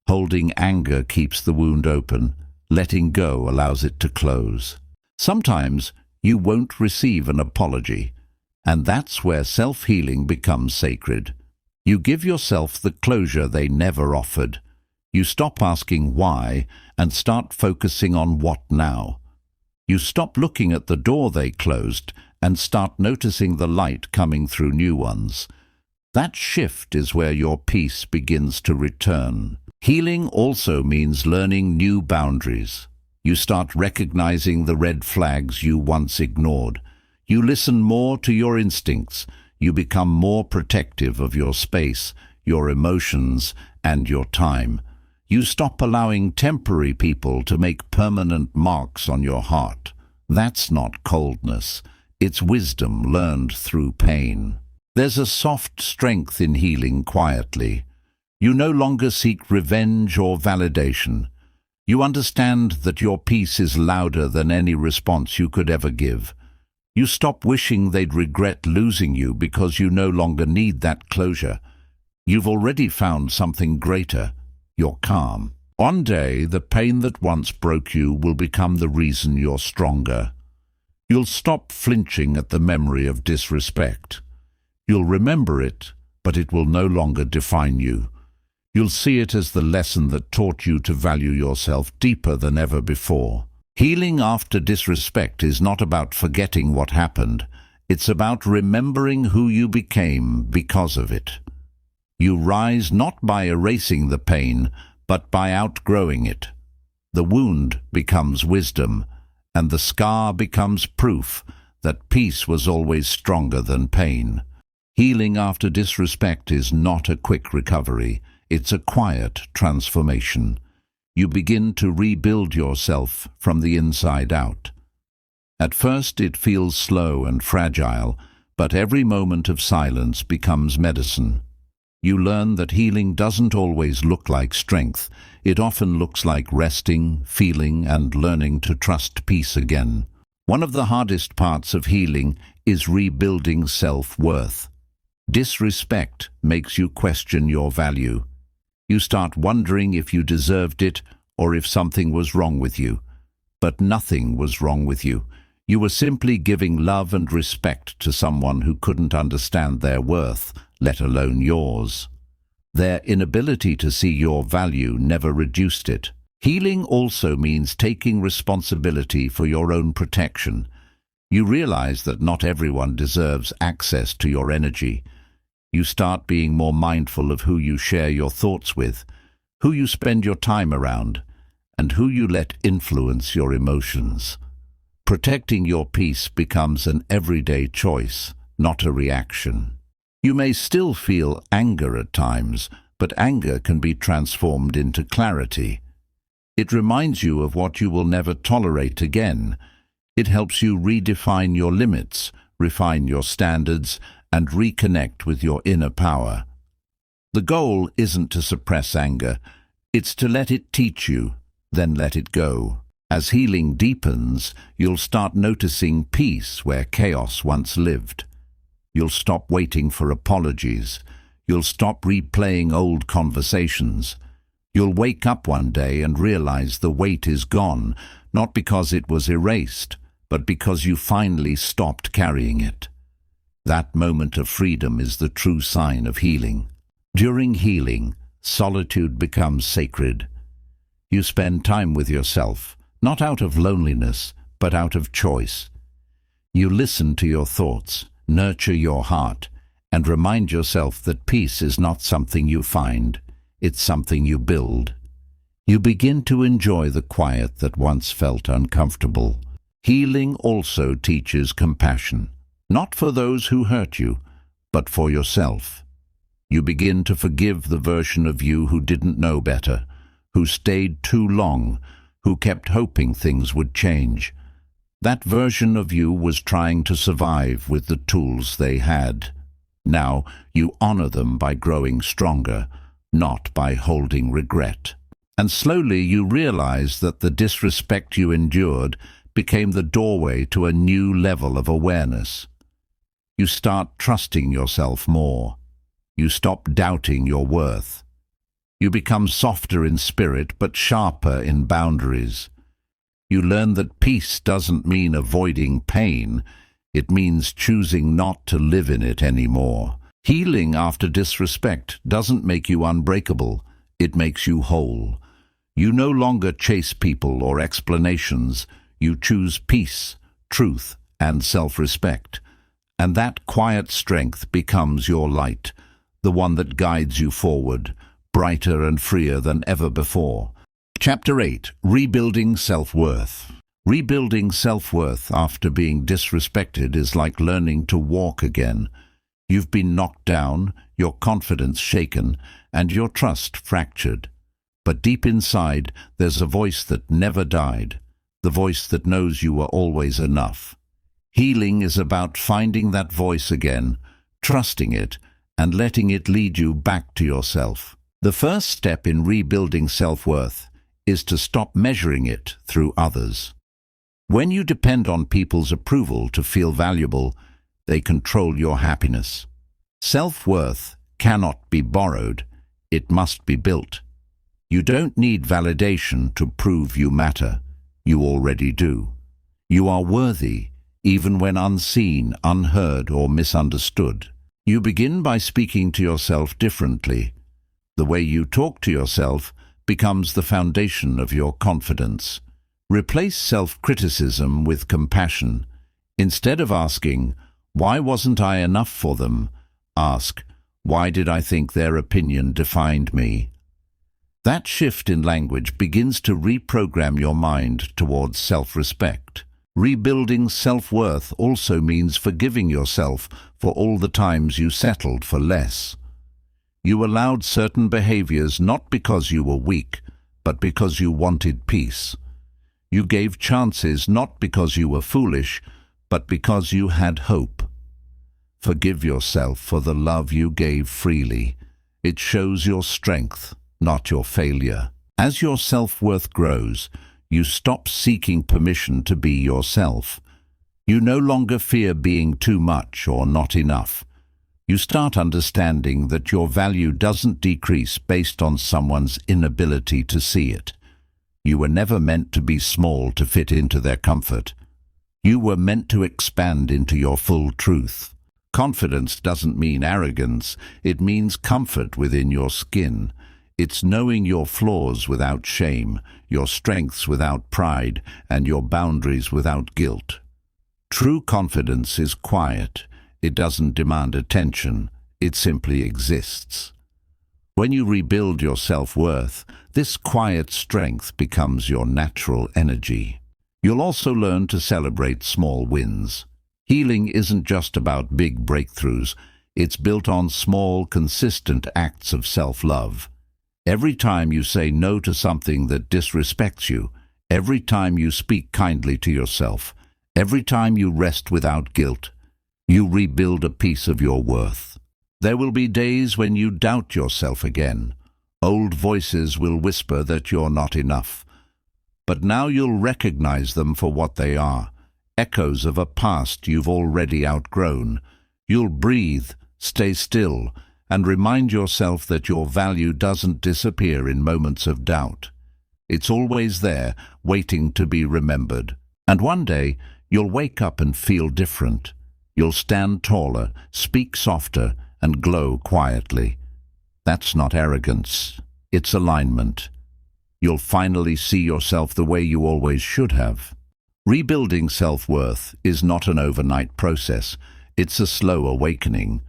Holding anger keeps the wound open. Letting go allows it to close. Sometimes you won't receive an apology, and that's where self-healing becomes sacred. You give yourself the closure they never offered. You stop asking why and start focusing on what now. You stop looking at the door they closed and start noticing the light coming through new ones. That shift is where your peace begins to return. Healing also means learning new boundaries. You start recognizing the red flags you once ignored. You listen more to your instincts. You become more protective of your space, your emotions, and your time. You stop allowing temporary people to make permanent marks on your heart. That's not coldness. It's wisdom learned through pain. There's a soft strength in healing quietly. You no longer seek revenge or validation. You understand that your peace is louder than any response you could ever give. You stop wishing they'd regret losing you because you no longer need that closure. You've already found something greater. You're calm. One day, the pain that once broke you will become the reason you're stronger. You'll stop flinching at the memory of disrespect. You'll remember it, but it will no longer define you. You'll see it as the lesson that taught you to value yourself deeper than ever before. Healing after disrespect is not about forgetting what happened. It's about remembering who you became because of it. You rise not by erasing the pain, but by outgrowing it. The wound becomes wisdom, and the scar becomes proof that peace was always stronger than pain. Healing after disrespect is not a quick recovery. It's a quiet transformation. You begin to rebuild yourself from the inside out. At first it feels slow and fragile, but every moment of silence becomes medicine. You learn that healing doesn't always look like strength. It often looks like resting, feeling, and learning to trust peace again. One of the hardest parts of healing is rebuilding self-worth. Disrespect makes you question your value. You start wondering if you deserved it or if something was wrong with you. But nothing was wrong with you. You were simply giving love and respect to someone who couldn't understand their worth, let alone yours. Their inability to see your value never reduced it. Healing also means taking responsibility for your own protection. You realize that not everyone deserves access to your energy. You start being more mindful of who you share your thoughts with, who you spend your time around, and who you let influence your emotions. Protecting your peace becomes an everyday choice, not a reaction. You may still feel anger at times, but anger can be transformed into clarity. It reminds you of what you will never tolerate again. It helps you redefine your limits, refine your standards, and reconnect with your inner power. The goal isn't to suppress anger, it's to let it teach you, then let it go. As healing deepens, you'll start noticing peace where chaos once lived. You'll stop waiting for apologies. You'll stop replaying old conversations. You'll wake up one day and realize the weight is gone, not because it was erased, but because you finally stopped carrying it. That moment of freedom is the true sign of healing. During healing, solitude becomes sacred. You spend time with yourself, not out of loneliness, but out of choice. You listen to your thoughts, nurture your heart, and remind yourself that peace is not something you find, it's something you build. You begin to enjoy the quiet that once felt uncomfortable. Healing also teaches compassion, not for those who hurt you, but for yourself. You begin to forgive the version of you who didn't know better, who stayed too long, who kept hoping things would change. That version of you was trying to survive with the tools they had. Now you honor them by growing stronger, not by holding regret. And slowly you realize that the disrespect you endured became the doorway to a new level of awareness. You start trusting yourself more. You stop doubting your worth. You become softer in spirit but sharper in boundaries. You learn that peace doesn't mean avoiding pain. It means choosing not to live in it anymore. Healing after disrespect doesn't make you unbreakable. It makes you whole. You no longer chase people or explanations. You choose peace, truth, and self-respect. And that quiet strength becomes your light, the one that guides you forward, brighter and freer than ever before. Chapter 8. Rebuilding Self-Worth. Rebuilding self-worth after being disrespected is like learning to walk again. You've been knocked down, your confidence shaken, and your trust fractured. But deep inside, there's a voice that never died, the voice that knows you are always enough. Healing is about finding that voice again, trusting it, and letting it lead you back to yourself. The first step in rebuilding self-worth is to stop measuring it through others. When you depend on people's approval to feel valuable, they control your happiness. Self-worth cannot be borrowed, it must be built. You don't need validation to prove you matter. You already do. You are worthy, even when unseen, unheard, or misunderstood. You begin by speaking to yourself differently. The way you talk to yourself becomes the foundation of your confidence. Replace self-criticism with compassion. Instead of asking, "Why wasn't I enough for them?" ask, "Why did I think their opinion defined me?" That shift in language begins to reprogram your mind towards self-respect. Rebuilding self-worth also means forgiving yourself for all the times you settled for less. You allowed certain behaviors not because you were weak, but because you wanted peace. You gave chances not because you were foolish, but because you had hope. Forgive yourself for the love you gave freely. It shows your strength, not your failure. As your self-worth grows, you stop seeking permission to be yourself. You no longer fear being too much or not enough. You start understanding that your value doesn't decrease based on someone's inability to see it. You were never meant to be small to fit into their comfort. You were meant to expand into your full truth. Confidence doesn't mean arrogance, it means comfort within your skin. It's knowing your flaws without shame, your strengths without pride, and your boundaries without guilt. True confidence is quiet. It doesn't demand attention. It simply exists. When you rebuild your self-worth, this quiet strength becomes your natural energy. You'll also learn to celebrate small wins. Healing isn't just about big breakthroughs. It's built on small, consistent acts of self-love. Every time you say no to something that disrespects you, every time you speak kindly to yourself, every time you rest without guilt, you rebuild a piece of your worth. There will be days when you doubt yourself again. Old voices will whisper that you're not enough. But now you'll recognize them for what they are, echoes of a past you've already outgrown. You'll breathe, stay still, and remind yourself that your value doesn't disappear in moments of doubt. It's always there, waiting to be remembered. And one day, you'll wake up and feel different. You'll stand taller, speak softer, and glow quietly. That's not arrogance. It's alignment. You'll finally see yourself the way you always should have. Rebuilding self-worth is not an overnight process. It's a slow awakening.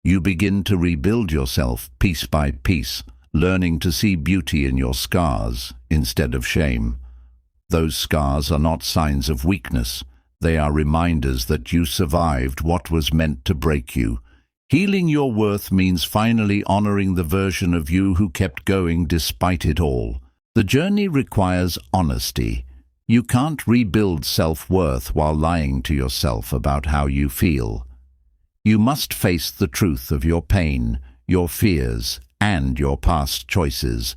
You begin to rebuild yourself piece by piece, learning to see beauty in your scars instead of shame. Those scars are not signs of weakness. They are reminders that you survived what was meant to break you. Healing your worth means finally honoring the version of you who kept going despite it all. The journey requires honesty. You can't rebuild self-worth while lying to yourself about how you feel. You must face the truth of your pain, your fears, and your past choices.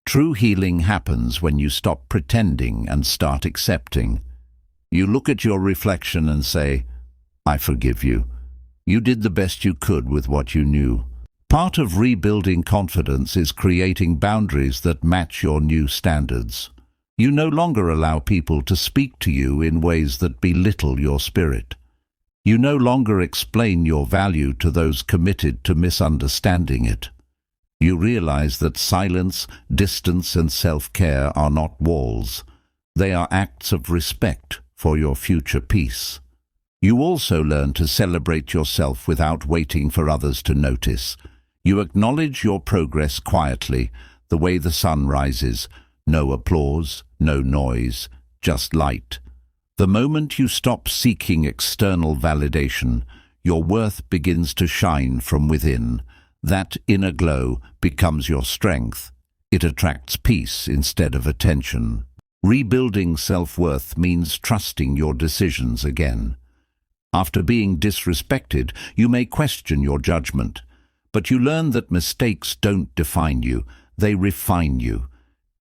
True healing happens when you stop pretending and start accepting. You look at your reflection and say, "I forgive you. You did the best you could with what you knew." Part of rebuilding confidence is creating boundaries that match your new standards. You no longer allow people to speak to you in ways that belittle your spirit. You no longer explain your value to those committed to misunderstanding it. You realize that silence, distance, and self-care are not walls. They are acts of respect for your future peace. You also learn to celebrate yourself without waiting for others to notice. You acknowledge your progress quietly, the way the sun rises. No applause, no noise, just light. The moment you stop seeking external validation, your worth begins to shine from within. That inner glow becomes your strength. It attracts peace instead of attention. Rebuilding self-worth means trusting your decisions again. After being disrespected, you may question your judgment, but you learn that mistakes don't define you, they refine you.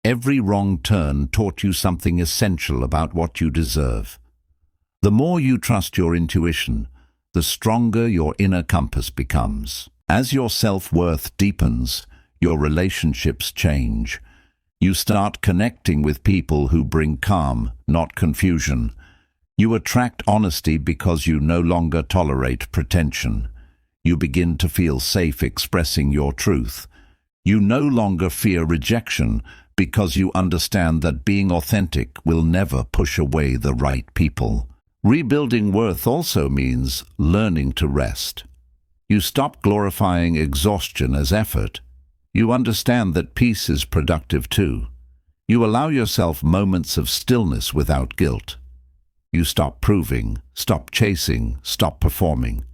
Every wrong turn taught you something essential about what you deserve. The more you trust your intuition, the stronger your inner compass becomes. As your self-worth deepens, your relationships change. You start connecting with people who bring calm, not confusion. You attract honesty because you no longer tolerate pretension. You begin to feel safe expressing your truth. You no longer fear rejection because you understand that being authentic will never push away the right people. Rebuilding worth also means learning to rest. You stop glorifying exhaustion as effort. You understand that peace is productive too. You allow yourself moments of stillness without guilt. You stop proving, stop chasing, stop performing.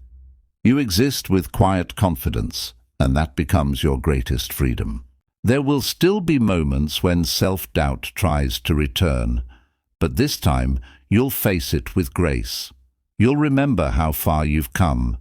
You exist with quiet confidence, and that becomes your greatest freedom. There will still be moments when self-doubt tries to return, but this time you'll face it with grace. You'll remember how far you've come.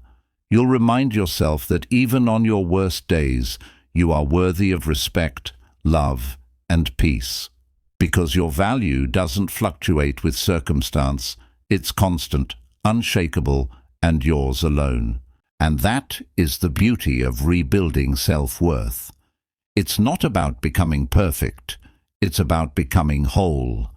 You'll remind yourself that even on your worst days, you are worthy of respect, love, and peace. Because your value doesn't fluctuate with circumstance, it's constant, unshakable, and yours alone. And that is the beauty of rebuilding self-worth. It's not about becoming perfect, it's about becoming whole.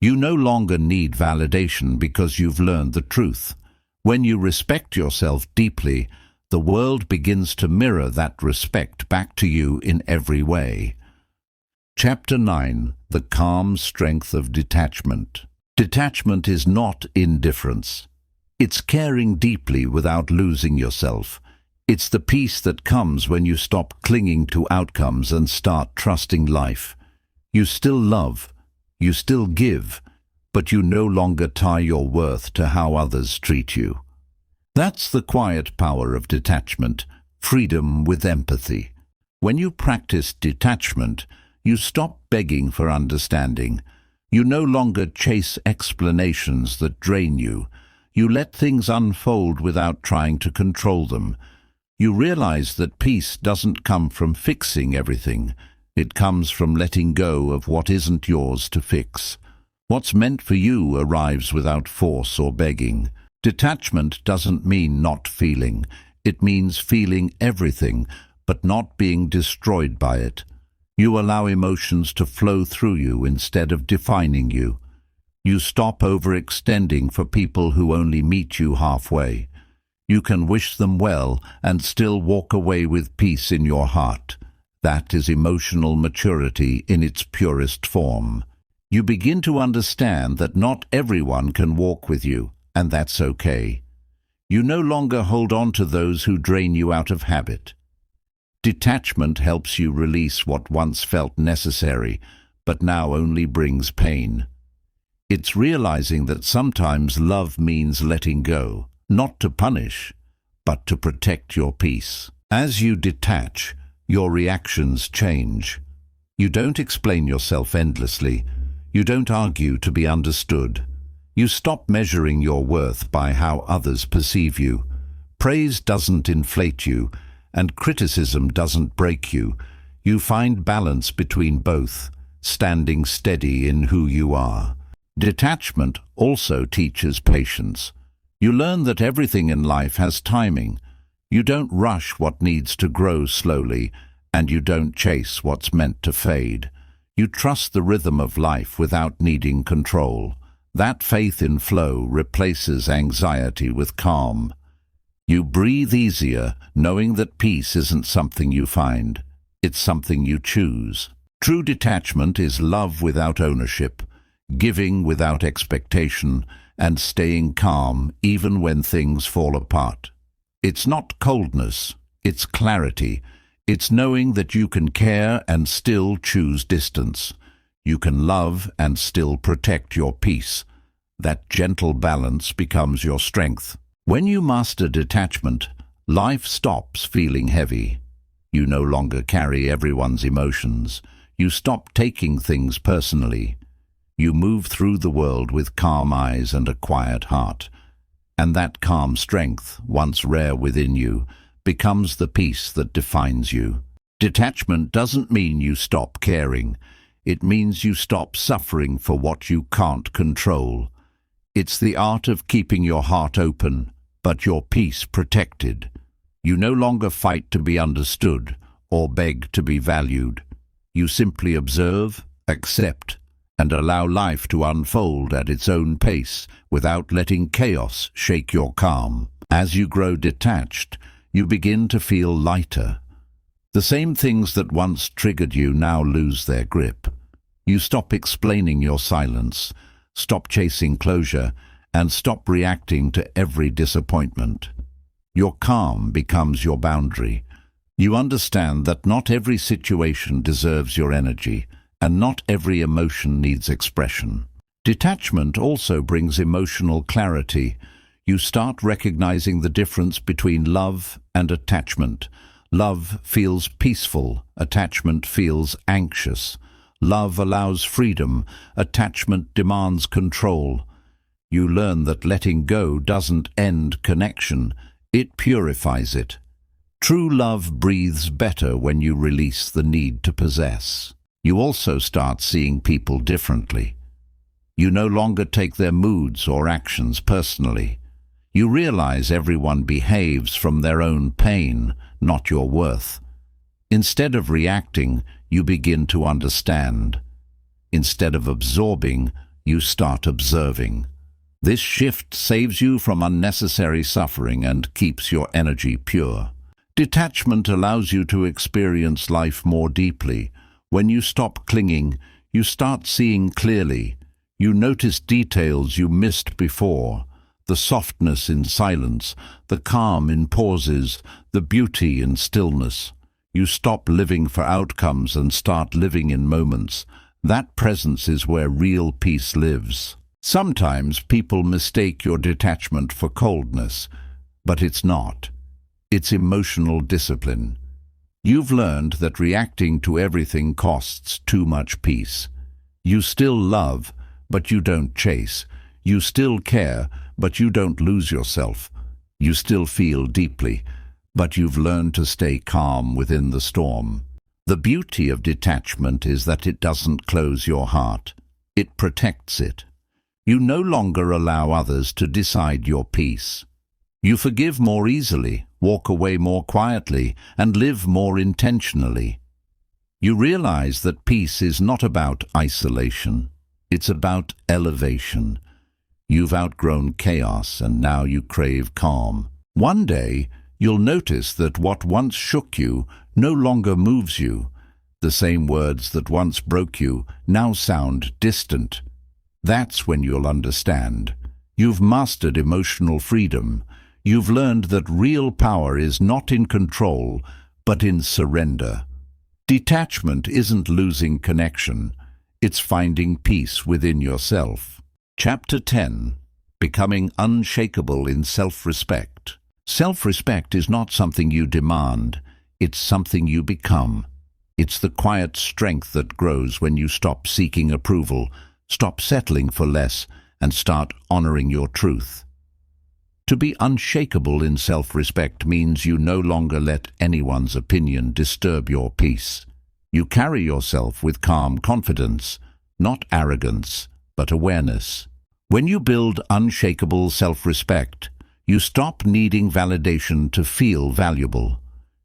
You no longer need validation because you've learned the truth. When you respect yourself deeply, the world begins to mirror that respect back to you in every way. Chapter 9. The Calm Strength of Detachment. Detachment is not indifference. It's caring deeply without losing yourself. It's the peace that comes when you stop clinging to outcomes and start trusting life. You still love, you still give, but you no longer tie your worth to how others treat you. That's the quiet power of detachment, freedom with empathy. When you practice detachment, you stop begging for understanding. You no longer chase explanations that drain you. You let things unfold without trying to control them. You realize that peace doesn't come from fixing everything. It comes from letting go of what isn't yours to fix. What's meant for you arrives without force or begging. Detachment doesn't mean not feeling. It means feeling everything, but not being destroyed by it. You allow emotions to flow through you instead of defining you. You stop overextending for people who only meet you halfway. You can wish them well and still walk away with peace in your heart. That is emotional maturity in its purest form. You begin to understand that not everyone can walk with you, and that's okay. You no longer hold on to those who drain you out of habit. Detachment helps you release what once felt necessary, but now only brings pain. It's realizing that sometimes love means letting go, not to punish, but to protect your peace. As you detach, your reactions change. You don't explain yourself endlessly. You don't argue to be understood. You stop measuring your worth by how others perceive you. Praise doesn't inflate you, and criticism doesn't break you. You find balance between both, standing steady in who you are. Detachment also teaches patience. You learn that everything in life has timing. You don't rush what needs to grow slowly, and you don't chase what's meant to fade. You trust the rhythm of life without needing control. That faith in flow replaces anxiety with calm. You breathe easier, knowing that peace isn't something you find. It's something you choose. True detachment is love without ownership, giving without expectation, and staying calm even when things fall apart. It's not coldness, it's clarity. It's knowing that you can care and still choose distance. You can love and still protect your peace. That gentle balance becomes your strength. When you master detachment, life stops feeling heavy. You no longer carry everyone's emotions. You stop taking things personally. You move through the world with calm eyes and a quiet heart. And that calm strength, once rare within you, becomes the peace that defines you. Detachment doesn't mean you stop caring. It means you stop suffering for what you can't control. It's the art of keeping your heart open, but your peace protected. You no longer fight to be understood or beg to be valued. You simply observe, accept, and allow life to unfold at its own pace without letting chaos shake your calm. As you grow detached, you begin to feel lighter. The same things that once triggered you now lose their grip. You stop explaining your silence, stop chasing closure, and stop reacting to every disappointment. Your calm becomes your boundary. You understand that not every situation deserves your energy, and not every emotion needs expression. Detachment also brings emotional clarity. You start recognizing the difference between love and attachment. Love feels peaceful, attachment feels anxious. Love allows freedom, attachment demands control. You learn that letting go doesn't end connection, it purifies it. True love breathes better when you release the need to possess. You also start seeing people differently. You no longer take their moods or actions personally. You realize everyone behaves from their own pain, not your worth. Instead of reacting, you begin to understand. Instead of absorbing, you start observing. This shift saves you from unnecessary suffering and keeps your energy pure. Detachment allows you to experience life more deeply. When you stop clinging, you start seeing clearly. You notice details you missed before. The softness in silence, the calm in pauses, the beauty in stillness. You stop living for outcomes and start living in moments. That presence is where real peace lives. Sometimes people mistake your detachment for coldness, but it's not. It's emotional discipline. You've learned that reacting to everything costs too much peace. You still love, but you don't chase. You still care, but you don't lose yourself. You still feel deeply, but you've learned to stay calm within the storm. The beauty of detachment is that it doesn't close your heart. It protects it. You no longer allow others to decide your peace. You forgive more easily, walk away more quietly, and live more intentionally. You realize that peace is not about isolation. It's about elevation. You've outgrown chaos and now you crave calm. One day, you'll notice that what once shook you no longer moves you. The same words that once broke you now sound distant. That's when you'll understand. You've mastered emotional freedom. You've learned that real power is not in control, but in surrender. Detachment isn't losing connection. It's finding peace within yourself. Chapter 10. Becoming unshakable in self-respect. Self-respect is not something you demand. It's something you become. It's the quiet strength that grows when you stop seeking approval, stop settling for less, and start honoring your truth. To be unshakable in self-respect means you no longer let anyone's opinion disturb your peace. You carry yourself with calm confidence, not arrogance, but awareness. When you build unshakable self-respect, you stop needing validation to feel valuable.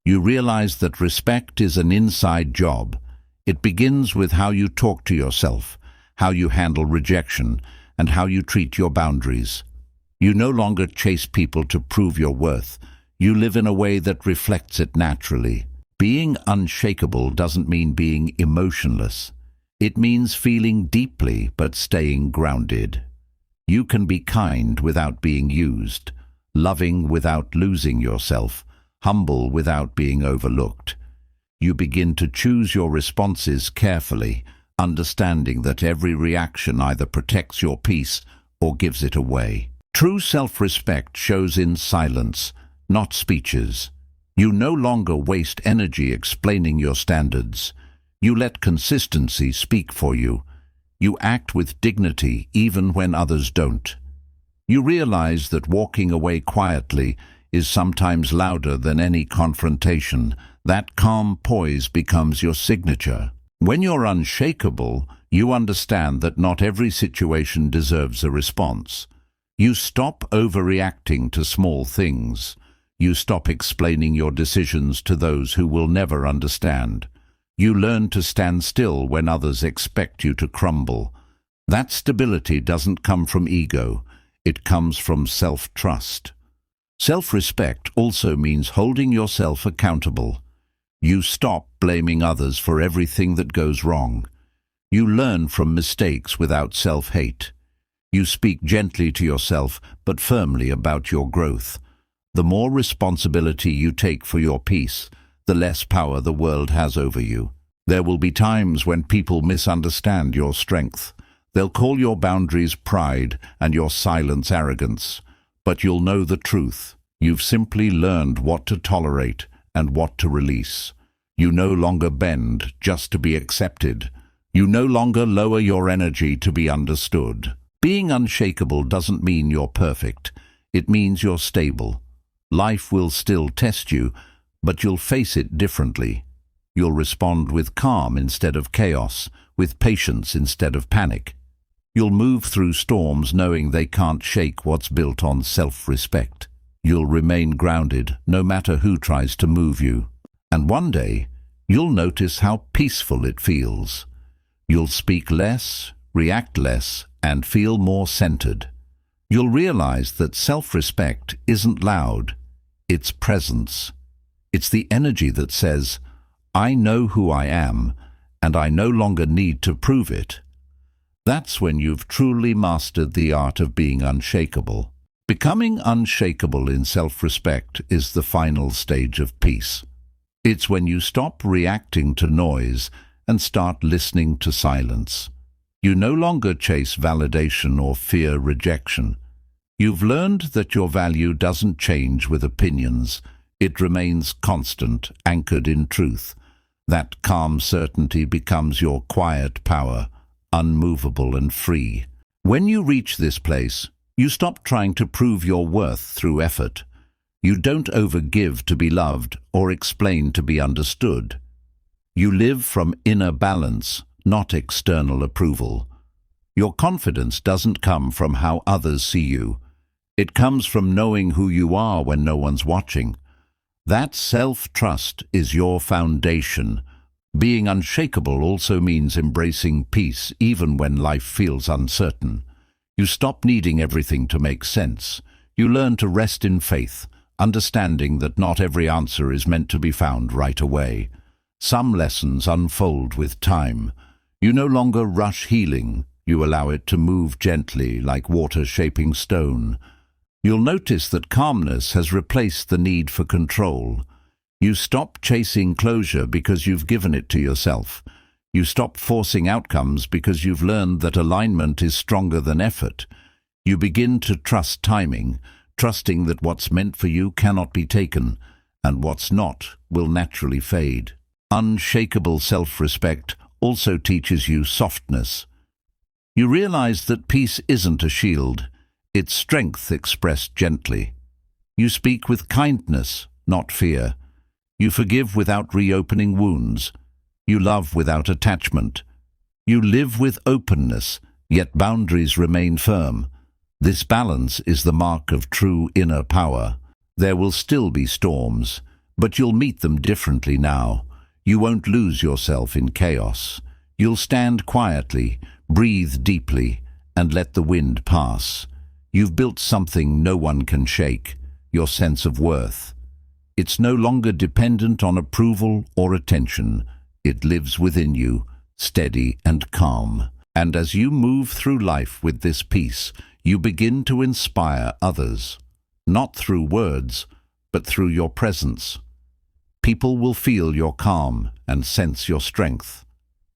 You realize that respect is an inside job. It begins with how you talk to yourself, how you handle rejection, and how you treat your boundaries. You no longer chase people to prove your worth. You live in a way that reflects it naturally. Being unshakable doesn't mean being emotionless. It means feeling deeply but staying grounded. You can be kind without being used, loving without losing yourself, humble without being overlooked. You begin to choose your responses carefully, understanding that every reaction either protects your peace or gives it away. True self-respect shows in silence, not speeches. You no longer waste energy explaining your standards. You let consistency speak for you. You act with dignity even when others don't. You realize that walking away quietly is sometimes louder than any confrontation. That calm poise becomes your signature. When you're unshakable, you understand that not every situation deserves a response. You stop overreacting to small things. You stop explaining your decisions to those who will never understand. You learn to stand still when others expect you to crumble. That stability doesn't come from ego, it comes from self-trust. Self-respect also means holding yourself accountable. You stop blaming others for everything that goes wrong. You learn from mistakes without self-hate. You speak gently to yourself, but firmly about your growth. The more responsibility you take for your peace, the less power the world has over you. There will be times when people misunderstand your strength. They'll call your boundaries pride and your silence arrogance. But you'll know the truth. You've simply learned what to tolerate and what to release. You no longer bend just to be accepted. You no longer lower your energy to be understood. Being unshakable doesn't mean you're perfect. It means you're stable. Life will still test you, but you'll face it differently. You'll respond with calm instead of chaos, with patience instead of panic. You'll move through storms knowing they can't shake what's built on self-respect. You'll remain grounded no matter who tries to move you. And one day, you'll notice how peaceful it feels. You'll speak less, react less, and feel more centered. You'll realize that self-respect isn't loud, it's presence. It's the energy that says, I know who I am, and I no longer need to prove it. That's when you've truly mastered the art of being unshakable. Becoming unshakable in self-respect is the final stage of peace. It's when you stop reacting to noise and start listening to silence. You no longer chase validation or fear rejection. You've learned that your value doesn't change with opinions. It remains constant, anchored in truth. That calm certainty becomes your quiet power, unmovable and free. When you reach this place, you stop trying to prove your worth through effort. You don't overgive to be loved or explain to be understood. You live from inner balance, not external approval. Your confidence doesn't come from how others see you. It comes from knowing who you are when no one's watching. That self-trust is your foundation. Being unshakable also means embracing peace even when life feels uncertain. You stop needing everything to make sense. You learn to rest in faith, understanding that not every answer is meant to be found right away. Some lessons unfold with time. You no longer rush healing. You allow it to move gently like water shaping stone. You'll notice that calmness has replaced the need for control. You stop chasing closure because you've given it to yourself. You stop forcing outcomes because you've learned that alignment is stronger than effort. You begin to trust timing, trusting that what's meant for you cannot be taken, and what's not will naturally fade. Unshakable self-respect also teaches you softness. You realize that peace isn't a shield, it's strength expressed gently. You speak with kindness, not fear. You forgive without reopening wounds. You love without attachment. You live with openness, yet boundaries remain firm. This balance is the mark of true inner power. There will still be storms, but you'll meet them differently now. You won't lose yourself in chaos. You'll stand quietly, breathe deeply, and let the wind pass. You've built something no one can shake, your sense of worth. It's no longer dependent on approval or attention. It lives within you, steady and calm. And as you move through life with this peace, you begin to inspire others, not through words, but through your presence. People will feel your calm and sense your strength.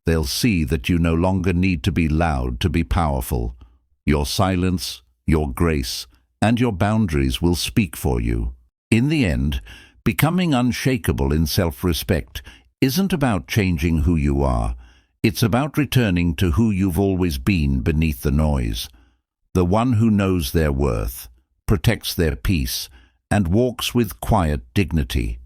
They'll see that you no longer need to be loud to be powerful. Your silence, your grace, and your boundaries will speak for you. In the end, becoming unshakable in self-respect isn't about changing who you are. It's about returning to who you've always been beneath the noise. The one who knows their worth, protects their peace, and walks with quiet dignity.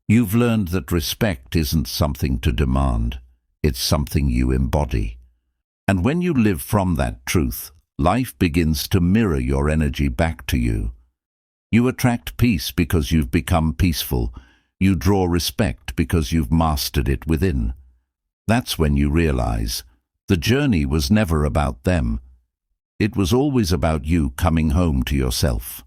You've learned that respect isn't something to demand. It's something you embody. And when you live from that truth, life begins to mirror your energy back to you. You attract peace because you've become peaceful. You draw respect because you've mastered it within. That's when you realize The journey was never about them. It was always about you coming home to yourself.